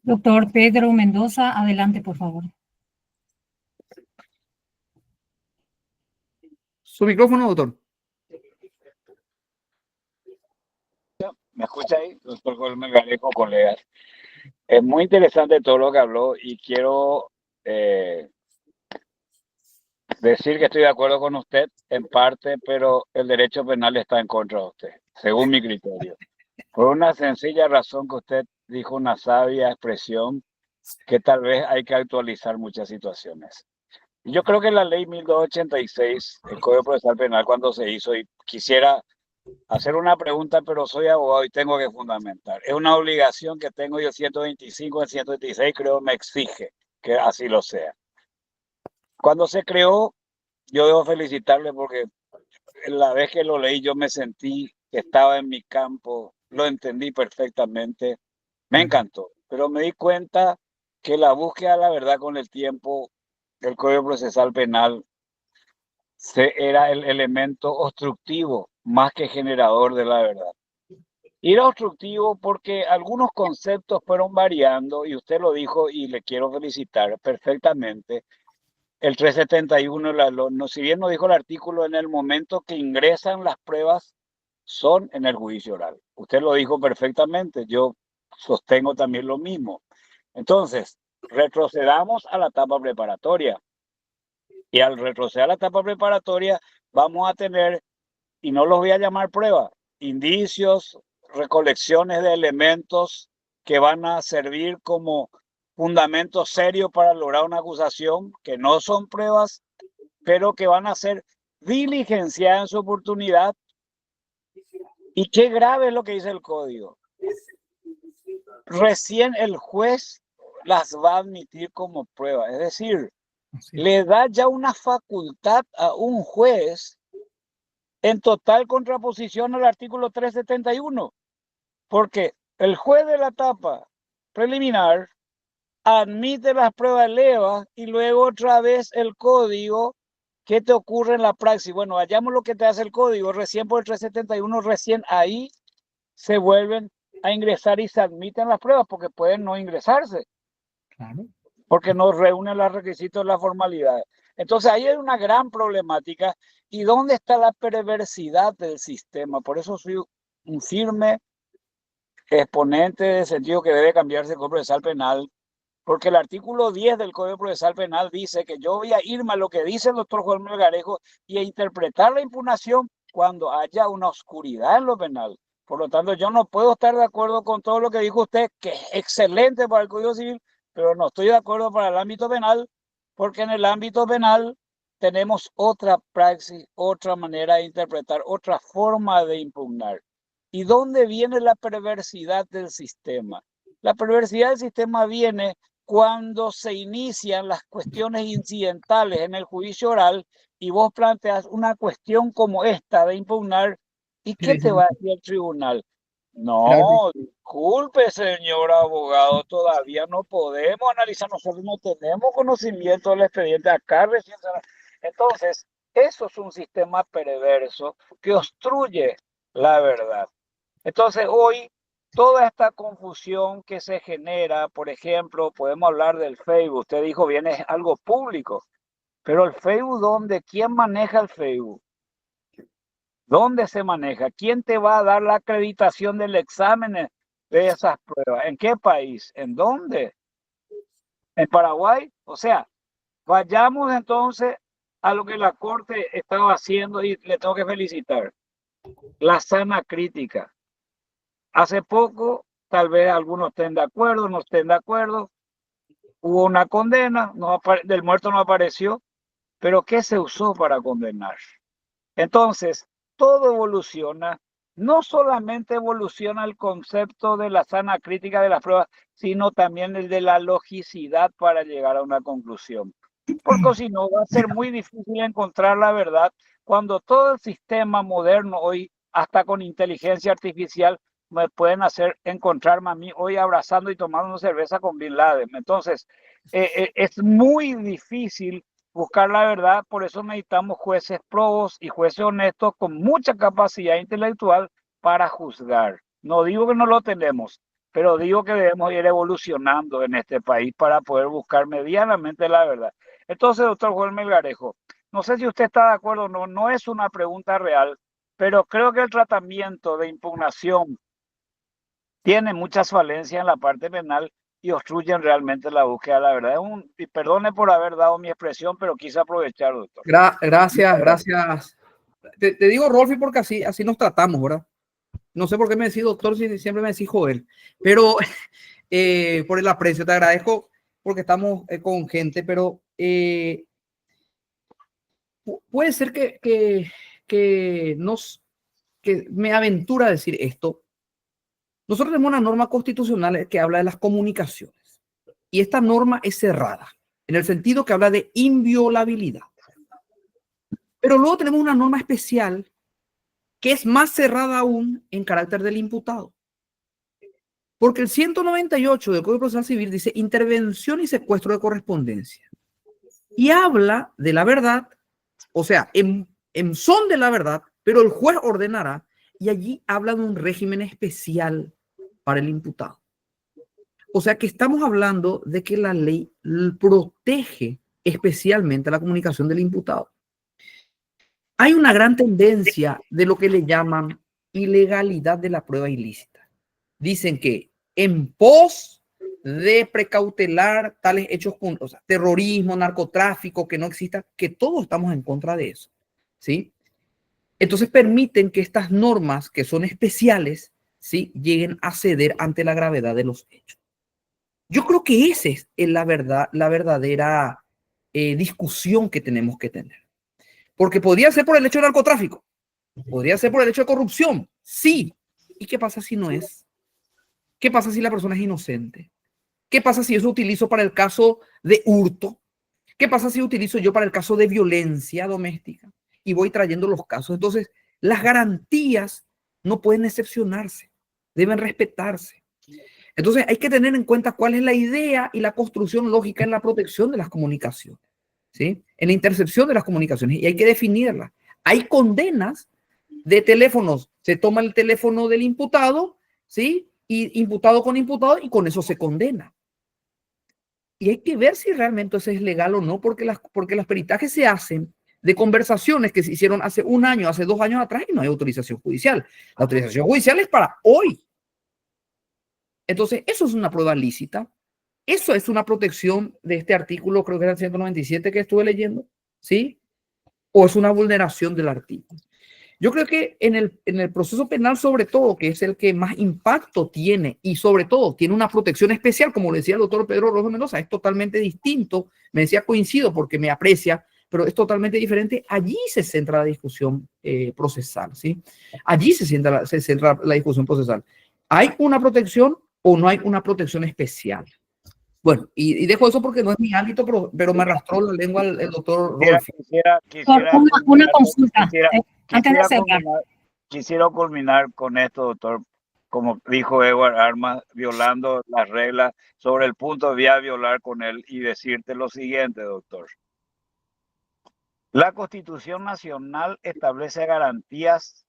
Speaker 1: Doctor Pedro Mendoza, adelante, por favor.
Speaker 3: Su micrófono, doctor.
Speaker 2: ¿Me escucha ahí, doctor Joel Melgarejo, colegas? Es muy interesante todo lo que habló y quiero decir que estoy de acuerdo con usted en parte, pero el derecho penal está en contra de usted, según mi criterio. Por una sencilla razón que usted dijo una sabia expresión que tal vez hay que actualizar muchas situaciones. Yo creo que la ley 1286, el Código Procesal Penal, cuando se hizo, y quisiera hacer una pregunta, pero soy abogado y tengo que fundamentar. Es una obligación que tengo yo, 125 en 126, creo me exige que así lo sea. Cuando se creó, yo debo felicitarle porque la vez que lo leí yo me sentí que estaba en mi campo, lo entendí perfectamente, me encantó, pero me di cuenta que la búsqueda de la verdad con el tiempo, el Código Procesal Penal, era el elemento obstructivo más que generador de la verdad. Y era obstructivo porque algunos conceptos fueron variando, y usted lo dijo y le quiero felicitar perfectamente. El 371, si bien no dijo el artículo, en el momento que ingresan las pruebas, son en el juicio oral. Usted lo dijo perfectamente, yo sostengo también lo mismo. Entonces, retrocedamos a la etapa preparatoria. Y al retroceder a la etapa preparatoria, vamos a tener, y no los voy a llamar pruebas, indicios, recolecciones de elementos que van a servir como fundamento serio para lograr una acusación, que no son pruebas, pero que van a ser diligenciadas en su oportunidad. Y qué grave es lo que dice el código. Recién el juez las va a admitir como prueba, es decir, le da ya una facultad a un juez en total contraposición al artículo 371, porque el juez de la etapa preliminar admite las pruebas levas y luego otra vez el código. ¿Qué te ocurre en la praxis? Bueno, hallamos lo que te hace el código, recién por el 371, recién ahí se vuelven a ingresar y se admiten las pruebas, porque pueden no ingresarse. Claro. Porque no reúnen los requisitos de la formalidad. Entonces ahí hay una gran problemática. ¿Y dónde está la perversidad del sistema? Por eso soy un firme exponente de sentido que debe cambiarse el Código Procesal Penal, porque el artículo 10 del Código Procesal Penal dice que yo voy a irme a lo que dice el doctor Joel Melgarejo y a interpretar la impugnación cuando haya una oscuridad en lo penal. Por lo tanto, yo no puedo estar de acuerdo con todo lo que dijo usted, que es excelente para el Código Civil, pero no estoy de acuerdo para el ámbito penal, porque en el ámbito penal tenemos otra praxis, otra manera de interpretar, otra forma de impugnar. ¿Y dónde viene la perversidad del sistema? La perversidad del sistema viene cuando se inician las cuestiones incidentales en el juicio oral y vos planteas una cuestión como esta de impugnar, ¿y qué te va a decir el tribunal? No, disculpe, señor abogado, todavía no podemos analizar, nosotros no tenemos conocimiento del expediente acá recién. Entonces, eso es un sistema perverso que obstruye la verdad. Entonces, hoy, toda esta confusión que se genera, por ejemplo, podemos hablar del Facebook, usted dijo bien, es algo público, pero el Facebook, ¿dónde? ¿Quién maneja el Facebook? ¿Dónde se maneja? ¿Quién te va a dar la acreditación del examen de esas pruebas? ¿En qué país? ¿En dónde? ¿En Paraguay? O sea, vayamos entonces a lo que la Corte estaba haciendo y le tengo que felicitar. La sana crítica. Hace poco, tal vez algunos estén de acuerdo, no estén de acuerdo. Hubo una condena, del muerto no apareció, pero ¿qué se usó para condenar? Entonces, todo evoluciona, no solamente evoluciona el concepto de la sana crítica de las pruebas, sino también el de la logicidad para llegar a una conclusión. Porque si no, va a ser muy difícil encontrar la verdad cuando todo el sistema moderno hoy, hasta con inteligencia artificial, me pueden hacer encontrarme a mí hoy abrazando y tomando una cerveza con Bin Laden. Entonces, es muy difícil buscar la verdad, por eso necesitamos jueces probos y jueces honestos con mucha capacidad intelectual para juzgar. No digo que no lo tenemos, pero digo que debemos ir evolucionando en este país para poder buscar medianamente la verdad. Entonces, doctor Joel Melgarejo, no sé si usted está de acuerdo o no, no es una pregunta real, pero creo que el tratamiento de impugnación tiene muchas falencias en la parte penal y obstruyen realmente la búsqueda de la verdad. Y perdone por haber dado mi expresión, pero quise aprovechar, doctor.
Speaker 3: Gracias. Te digo, Rolfi, porque así nos tratamos, ¿verdad? No sé por qué me decís doctor si siempre me decís Joel, pero por el aprecio, te agradezco porque estamos con gente, pero puede ser que me aventura a decir esto. Nosotros tenemos una norma constitucional que habla de las comunicaciones y esta norma es cerrada en el sentido que habla de inviolabilidad. Pero luego tenemos una norma especial que es más cerrada aún en carácter del imputado. Porque el 198 del Código Procesal Civil dice intervención y secuestro de correspondencia. Y habla de la verdad, o sea, en son de la verdad, pero el juez ordenará y allí habla de un régimen especial para el imputado. O sea que estamos hablando de que la ley protege especialmente la comunicación del imputado. Hay una gran tendencia de lo que le llaman ilegalidad de la prueba ilícita. Dicen que en pos de precautelar tales hechos, o sea, terrorismo, narcotráfico, que no exista, que todos estamos en contra de eso, ¿sí? Entonces permiten que estas normas que son especiales, ¿sí?, lleguen a ceder ante la gravedad de los hechos. Yo creo que esa es la verdadera discusión que tenemos que tener. Porque podría ser por el hecho de narcotráfico, podría ser por el hecho de corrupción, sí. ¿Y qué pasa si no es? ¿Qué pasa si la persona es inocente? ¿Qué pasa si yo utilizo para el caso de hurto? ¿Qué pasa si utilizo yo para el caso de violencia doméstica? Y voy trayendo los casos. Entonces, las garantías no pueden excepcionarse, deben respetarse. Entonces, hay que tener en cuenta cuál es la idea y la construcción lógica en la protección de las comunicaciones, ¿sí? En la intercepción de las comunicaciones, y hay que definirla. Hay condenas de teléfonos. Se toma el teléfono del imputado, ¿sí? Y imputado con imputado, y con eso se condena. Y hay que ver si realmente eso es legal o no, porque los peritajes se hacen de conversaciones que se hicieron hace un año, hace 2 años atrás, y no hay autorización judicial. La autorización judicial es para hoy. Entonces, eso es una prueba lícita. Eso es una protección de este artículo, creo que era el 197 que estuve leyendo, ¿sí? O es una vulneración del artículo. Yo creo que en el proceso penal, sobre todo, que es el que más impacto tiene y sobre todo tiene una protección especial, como le decía el doctor Pedro Rojo Mendoza, es totalmente distinto. Me decía coincido porque me aprecia, pero es totalmente diferente. Allí se centra la discusión procesal, ¿sí? Allí se centra la discusión procesal. ¿Hay una protección o no hay una protección especial? Bueno, y dejo eso porque no es mi ámbito, pero me arrastró la lengua el doctor Rolf.
Speaker 1: Una consulta, antes de cerrar.
Speaker 2: Quisiera culminar con esto, doctor. como dijo Edward Armas, violando las reglas. Sobre el punto voy a violar con él y decirte lo siguiente, doctor. La Constitución Nacional establece garantías,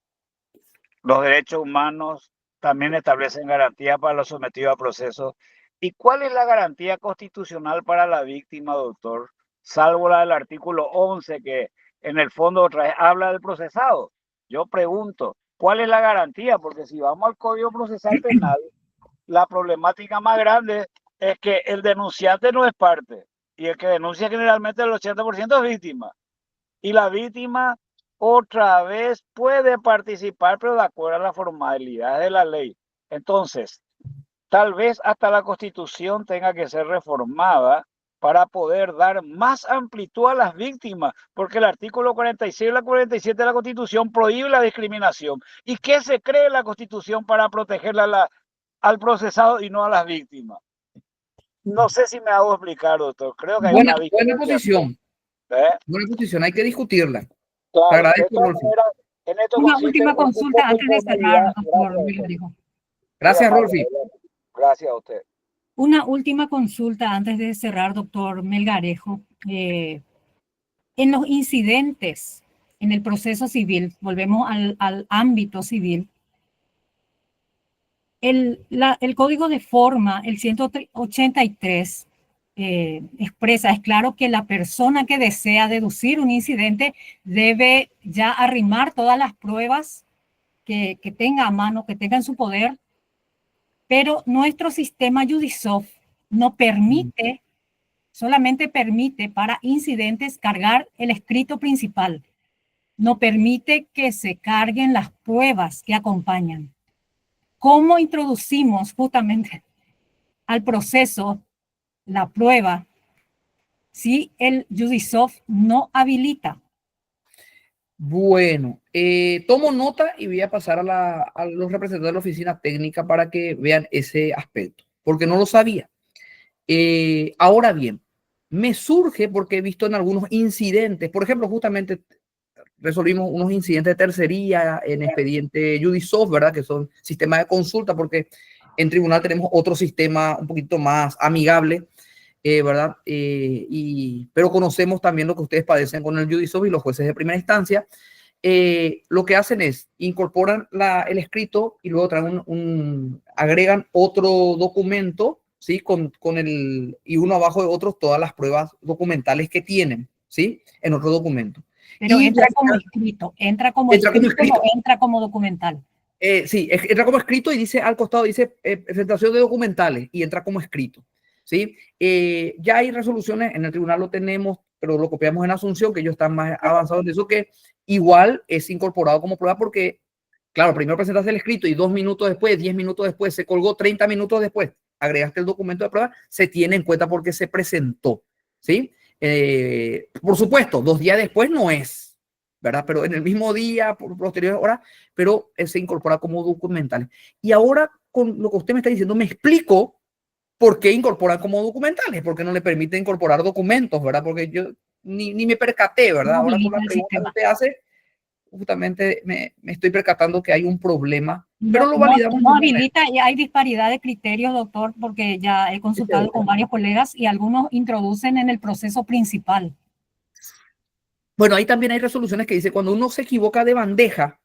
Speaker 2: los derechos humanos también establecen garantías para los sometidos a procesos. ¿Y cuál es la garantía constitucional para la víctima, doctor? Salvo la del artículo 11, que en el fondo otra vez habla del procesado. Yo pregunto, ¿cuál es la garantía? Porque si vamos al Código Procesal Penal, la problemática más grande es que el denunciante no es parte, y el que denuncia generalmente el 80% es víctima. Y la víctima otra vez puede participar, pero de acuerdo a las formalidades de la ley. Entonces, tal vez hasta la Constitución tenga que ser reformada para poder dar más amplitud a las víctimas, porque el artículo 46 y la 47 de la Constitución prohíbe la discriminación. ¿Y qué se cree en la Constitución para protegerla al procesado y no a las víctimas? No sé si me hago explicar, doctor. Creo que hay
Speaker 3: Buena,
Speaker 2: una
Speaker 3: buena posición.
Speaker 2: ¿eh?
Speaker 3: Buena posición, hay que discutirla. Te
Speaker 2: Claro,
Speaker 3: agradezco, Rolfi.
Speaker 2: en esto
Speaker 1: Una
Speaker 2: consiste
Speaker 1: última
Speaker 2: un poco
Speaker 1: consulta
Speaker 2: de
Speaker 1: antes de cerrar,
Speaker 2: formalidad.
Speaker 1: doctor Melgarejo.
Speaker 3: Gracias, Rolfi.
Speaker 2: Gracias a usted.
Speaker 1: Una última consulta antes de cerrar, doctor Melgarejo. En los incidentes en el proceso civil, volvemos al ámbito civil, el código de forma, el 183, expresa, es claro que la persona que desea deducir un incidente debe ya arrimar todas las pruebas que tenga a mano, que tenga en su poder, pero nuestro sistema Judisoft no permite, solamente permite para incidentes cargar el escrito principal, no permite que se carguen las pruebas que acompañan. ¿Cómo introducimos justamente al proceso la prueba si el Judisoft no habilita?
Speaker 3: Bueno, tomo nota y voy a pasar a los representantes de la oficina técnica para que vean ese aspecto, porque no lo sabía. Ahora bien, me surge porque he visto en algunos incidentes, por ejemplo, justamente resolvimos unos incidentes de tercería en expediente Judisoft, ¿verdad? Que son sistemas de consulta, porque en tribunal tenemos otro sistema un poquito más amigable, ¿verdad? Pero conocemos también lo que ustedes padecen con el Judisoft y los jueces de primera instancia. Lo que hacen es incorporan el escrito y luego traen agregan otro documento, ¿sí? Y uno abajo de otro todas las pruebas documentales que tienen, ¿sí? En otro documento.
Speaker 1: Pero
Speaker 3: Y
Speaker 1: entra como escrito, entra como escrito, no entra como documental.
Speaker 3: Sí, entra como escrito y dice al costado, dice presentación de documentales y entra como escrito, ¿sí? Ya hay resoluciones, en el tribunal lo tenemos, pero lo copiamos en Asunción, que ellos están más avanzados en eso, que igual es incorporado como prueba porque, claro, primero presentaste el escrito y 2 minutos después, 10 minutos después, se colgó 30 minutos después, agregaste el documento de prueba, se tiene en cuenta porque se presentó, ¿sí? Por supuesto, 2 días después no es, ¿verdad? Pero en el mismo día, por posteriores horas, pero se incorpora como documentales. Y ahora, con lo que usted me está diciendo, me explico por qué incorporan como documentales, porque no le permite incorporar documentos, ¿verdad? Porque yo ni me percaté, ¿verdad? Ahora con la pregunta que usted hace, justamente me estoy percatando que hay un problema, pero lo validamos.
Speaker 1: No habilita y hay disparidad de criterios, doctor, porque ya he consultado con varios colegas y algunos introducen en el proceso principal.
Speaker 3: Bueno, ahí también hay resoluciones que dice cuando uno se equivoca de bandeja,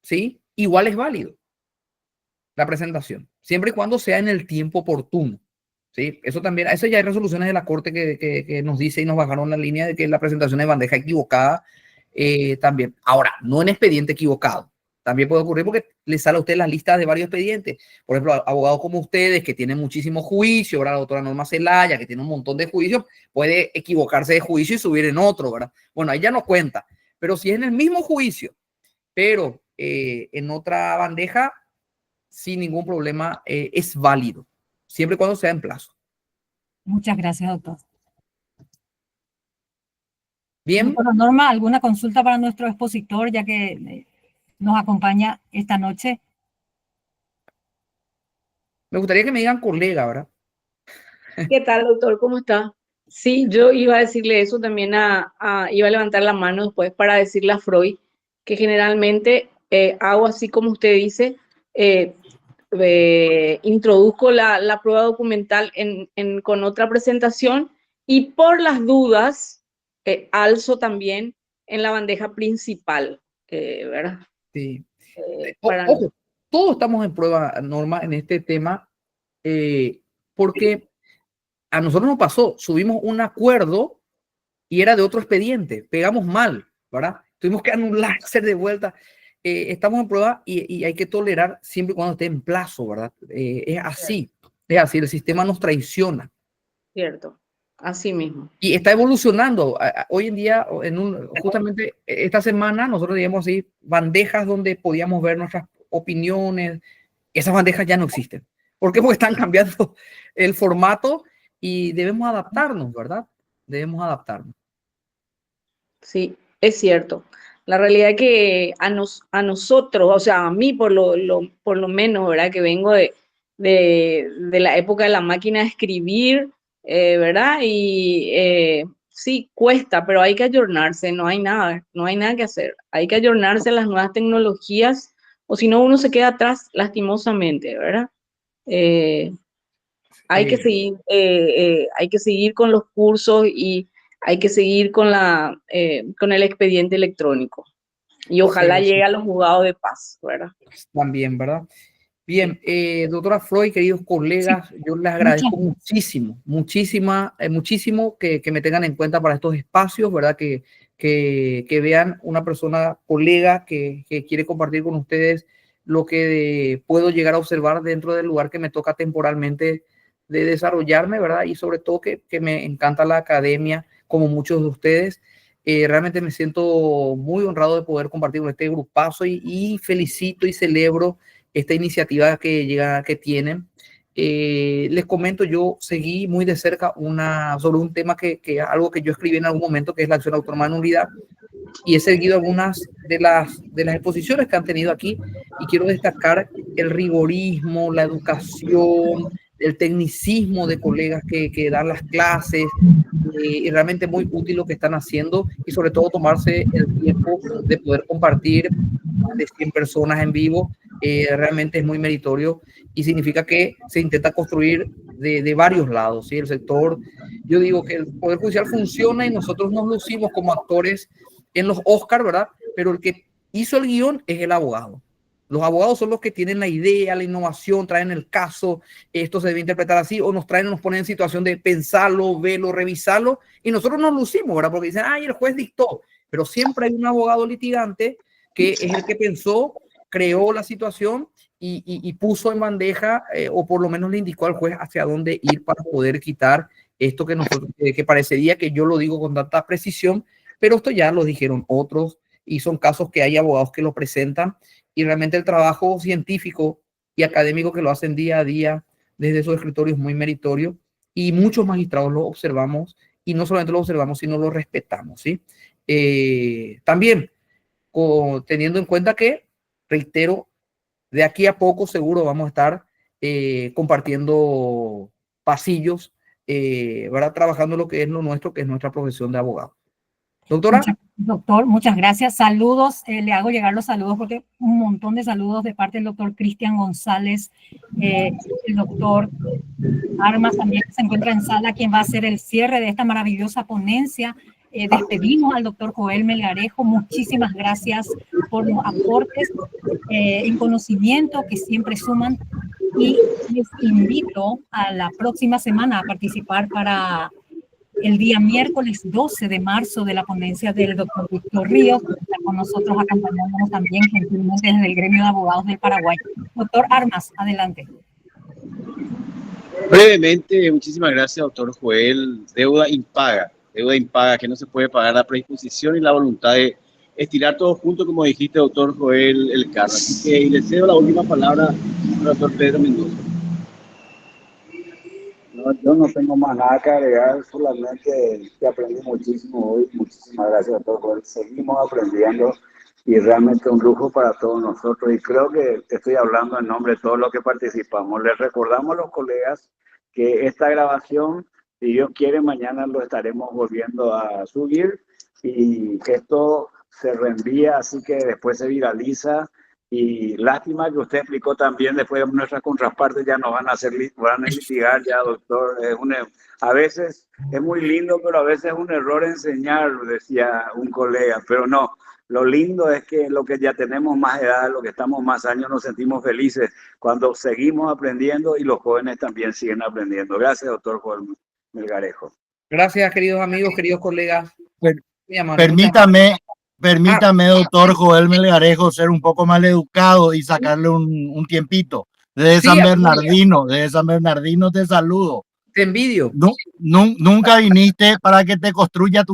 Speaker 3: ¿sí? Igual es válido la presentación, siempre y cuando sea en el tiempo oportuno, ¿sí? Eso también, eso ya hay resoluciones de la Corte que nos dice y nos bajaron la línea de que la presentación de bandeja equivocada también. Ahora, no en expediente equivocado. También puede ocurrir porque le sale a usted las listas de varios expedientes. Por ejemplo, abogados como ustedes que tienen muchísimos juicios, ¿verdad? La doctora Norma Celaya, que tiene un montón de juicios, puede equivocarse de juicio y subir en otro, ¿verdad? Bueno, ahí ya no cuenta. Pero si es en el mismo juicio, pero en otra bandeja, sin ningún problema, es válido, siempre y cuando sea en plazo.
Speaker 1: Muchas gracias, doctor.
Speaker 3: Bien.
Speaker 1: Doctora Norma, ¿alguna consulta para nuestro expositor, ya que nos acompaña esta noche?
Speaker 3: Me gustaría que me digan colega, ¿verdad?
Speaker 9: ¿Qué tal, doctor? ¿Cómo está? Sí, yo iba a decirle eso también iba a levantar la mano después para decirle a Freud que generalmente hago así como usted dice, introduzco la prueba documental con otra presentación y por las dudas alzo también en la bandeja principal, ¿verdad?
Speaker 3: Sí.
Speaker 9: Para...
Speaker 3: Ojo, todos estamos en prueba, Norma, en este tema, porque a nosotros nos pasó, subimos un acuerdo y era de otro expediente, pegamos mal, ¿verdad? Tuvimos que anular, hacer de vuelta. Estamos en prueba y hay que tolerar siempre y cuando esté en plazo, ¿verdad? Es así, el sistema nos traiciona.
Speaker 9: Cierto, así mismo.
Speaker 3: Y está evolucionando. Hoy en día, justamente esta semana, nosotros teníamos así bandejas donde podíamos ver nuestras opiniones. Esas bandejas ya no existen. ¿Por qué? Porque están cambiando el formato y debemos adaptarnos, ¿verdad? Debemos adaptarnos.
Speaker 9: Sí, es cierto. La realidad es que a nosotros, o sea, a mí por lo menos, ¿verdad? Que vengo de la época de la máquina de escribir, ¿verdad? Y sí, cuesta, pero hay que ayornarse, no hay nada que hacer. Hay que ayornarse a las nuevas tecnologías, o si no, uno se queda atrás, lastimosamente, ¿verdad? Hay que seguir con los cursos y hay que seguir con el expediente electrónico. Y ojalá llegue a los juzgados de paz, ¿verdad?
Speaker 3: También, ¿verdad? Bien, doctora Freud, queridos colegas, yo les agradezco muchísimo que me tengan en cuenta para estos espacios, ¿verdad? Que vean una persona, colega, que quiere compartir con ustedes lo que puedo llegar a observar dentro del lugar que me toca temporalmente de desarrollarme, ¿verdad? Y sobre todo que me encanta la academia, como muchos de ustedes. Realmente me siento muy honrado de poder compartir con este grupazo y felicito y celebro esta iniciativa que tienen. Les comento, yo seguí muy de cerca sobre un tema algo que yo escribí en algún momento, que es la acción autónoma de nulidad, y he seguido algunas de las exposiciones que han tenido aquí, y quiero destacar el rigorismo, la educación, el tecnicismo de colegas que dan las clases, y realmente muy útil lo que están haciendo, y sobre todo tomarse el tiempo de poder compartir más de 100 personas en vivo. Realmente es muy meritorio y significa que se intenta construir de varios lados, ¿sí? El sector, yo digo que el Poder Judicial funciona y nosotros nos lucimos como actores en los Oscar, ¿verdad? Pero el que hizo el guión es el abogado. Los abogados son los que tienen la idea, la innovación, traen el caso, esto se debe interpretar así, o nos ponen en situación de pensarlo, verlo, revisarlo, y nosotros nos lucimos, ¿verdad? Porque dicen, ay, el juez dictó, pero siempre hay un abogado litigante que es el que pensó, creó la situación y puso en bandeja, o por lo menos le indicó al juez hacia dónde ir para poder quitar esto que nosotros, que parecería que yo lo digo con tanta precisión, pero esto ya lo dijeron otros, y son casos que hay abogados que lo presentan, y realmente el trabajo científico y académico que lo hacen día a día desde esos escritorios es muy meritorio, y muchos magistrados lo observamos, y no solamente lo observamos, sino lo respetamos, ¿sí? También teniendo en cuenta que, reitero, de aquí a poco seguro vamos a estar compartiendo pasillos, ¿verdad? Trabajando lo que es lo nuestro, que es nuestra profesión de abogado. Doctora.
Speaker 1: Doctor, muchas gracias. Saludos, le hago llegar los saludos porque un montón de saludos de parte del doctor Cristian González, el doctor Armas también se encuentra en sala, quien va a hacer el cierre de esta maravillosa ponencia. Despedimos al doctor Joel Melgarejo. Muchísimas gracias por los aportes en conocimiento que siempre suman, y les invito a la próxima semana a participar para el día miércoles 12 de marzo de la ponencia del doctor Víctor Ríos, que está con nosotros acompañándonos también gentilmente desde el Gremio de Abogados del Paraguay. Doctor Armas, adelante.
Speaker 6: Brevemente, muchísimas gracias, doctor Joel. Deuda impaga que no se puede pagar, la predisposición y la voluntad de estirar todo junto, como dijiste, doctor Joel, el caso. Así que le cedo la última palabra al doctor Pedro Mendoza.
Speaker 2: No, yo no tengo más nada que agregar, solamente que aprendí muchísimo hoy. Muchísimas gracias a todos. Seguimos aprendiendo y realmente un lujo para todos nosotros. Y creo que estoy hablando en nombre de todos los que participamos. Les recordamos a los colegas que esta grabación, si Dios quiere, mañana lo estaremos volviendo a subir y que esto se reenvía, así que después se viraliza Y lástima que usted explicó también, después nuestras contrapartes ya nos van a hacer, van a litigar ya, doctor. A veces es muy lindo, pero a veces es un error enseñar, decía un colega, pero no. Lo lindo es que lo que ya tenemos más edad, lo que estamos más años, nos sentimos felices cuando seguimos aprendiendo y los jóvenes también siguen aprendiendo. Gracias, doctor Joel Melgarejo.
Speaker 3: Gracias, queridos amigos, queridos colegas.
Speaker 10: Permítame, doctor Joel Melgarejo, ser un poco más educado y sacarle un tiempito. Desde San Bernardino te saludo.
Speaker 3: Te envidio.
Speaker 10: Nunca viniste para que te construya tu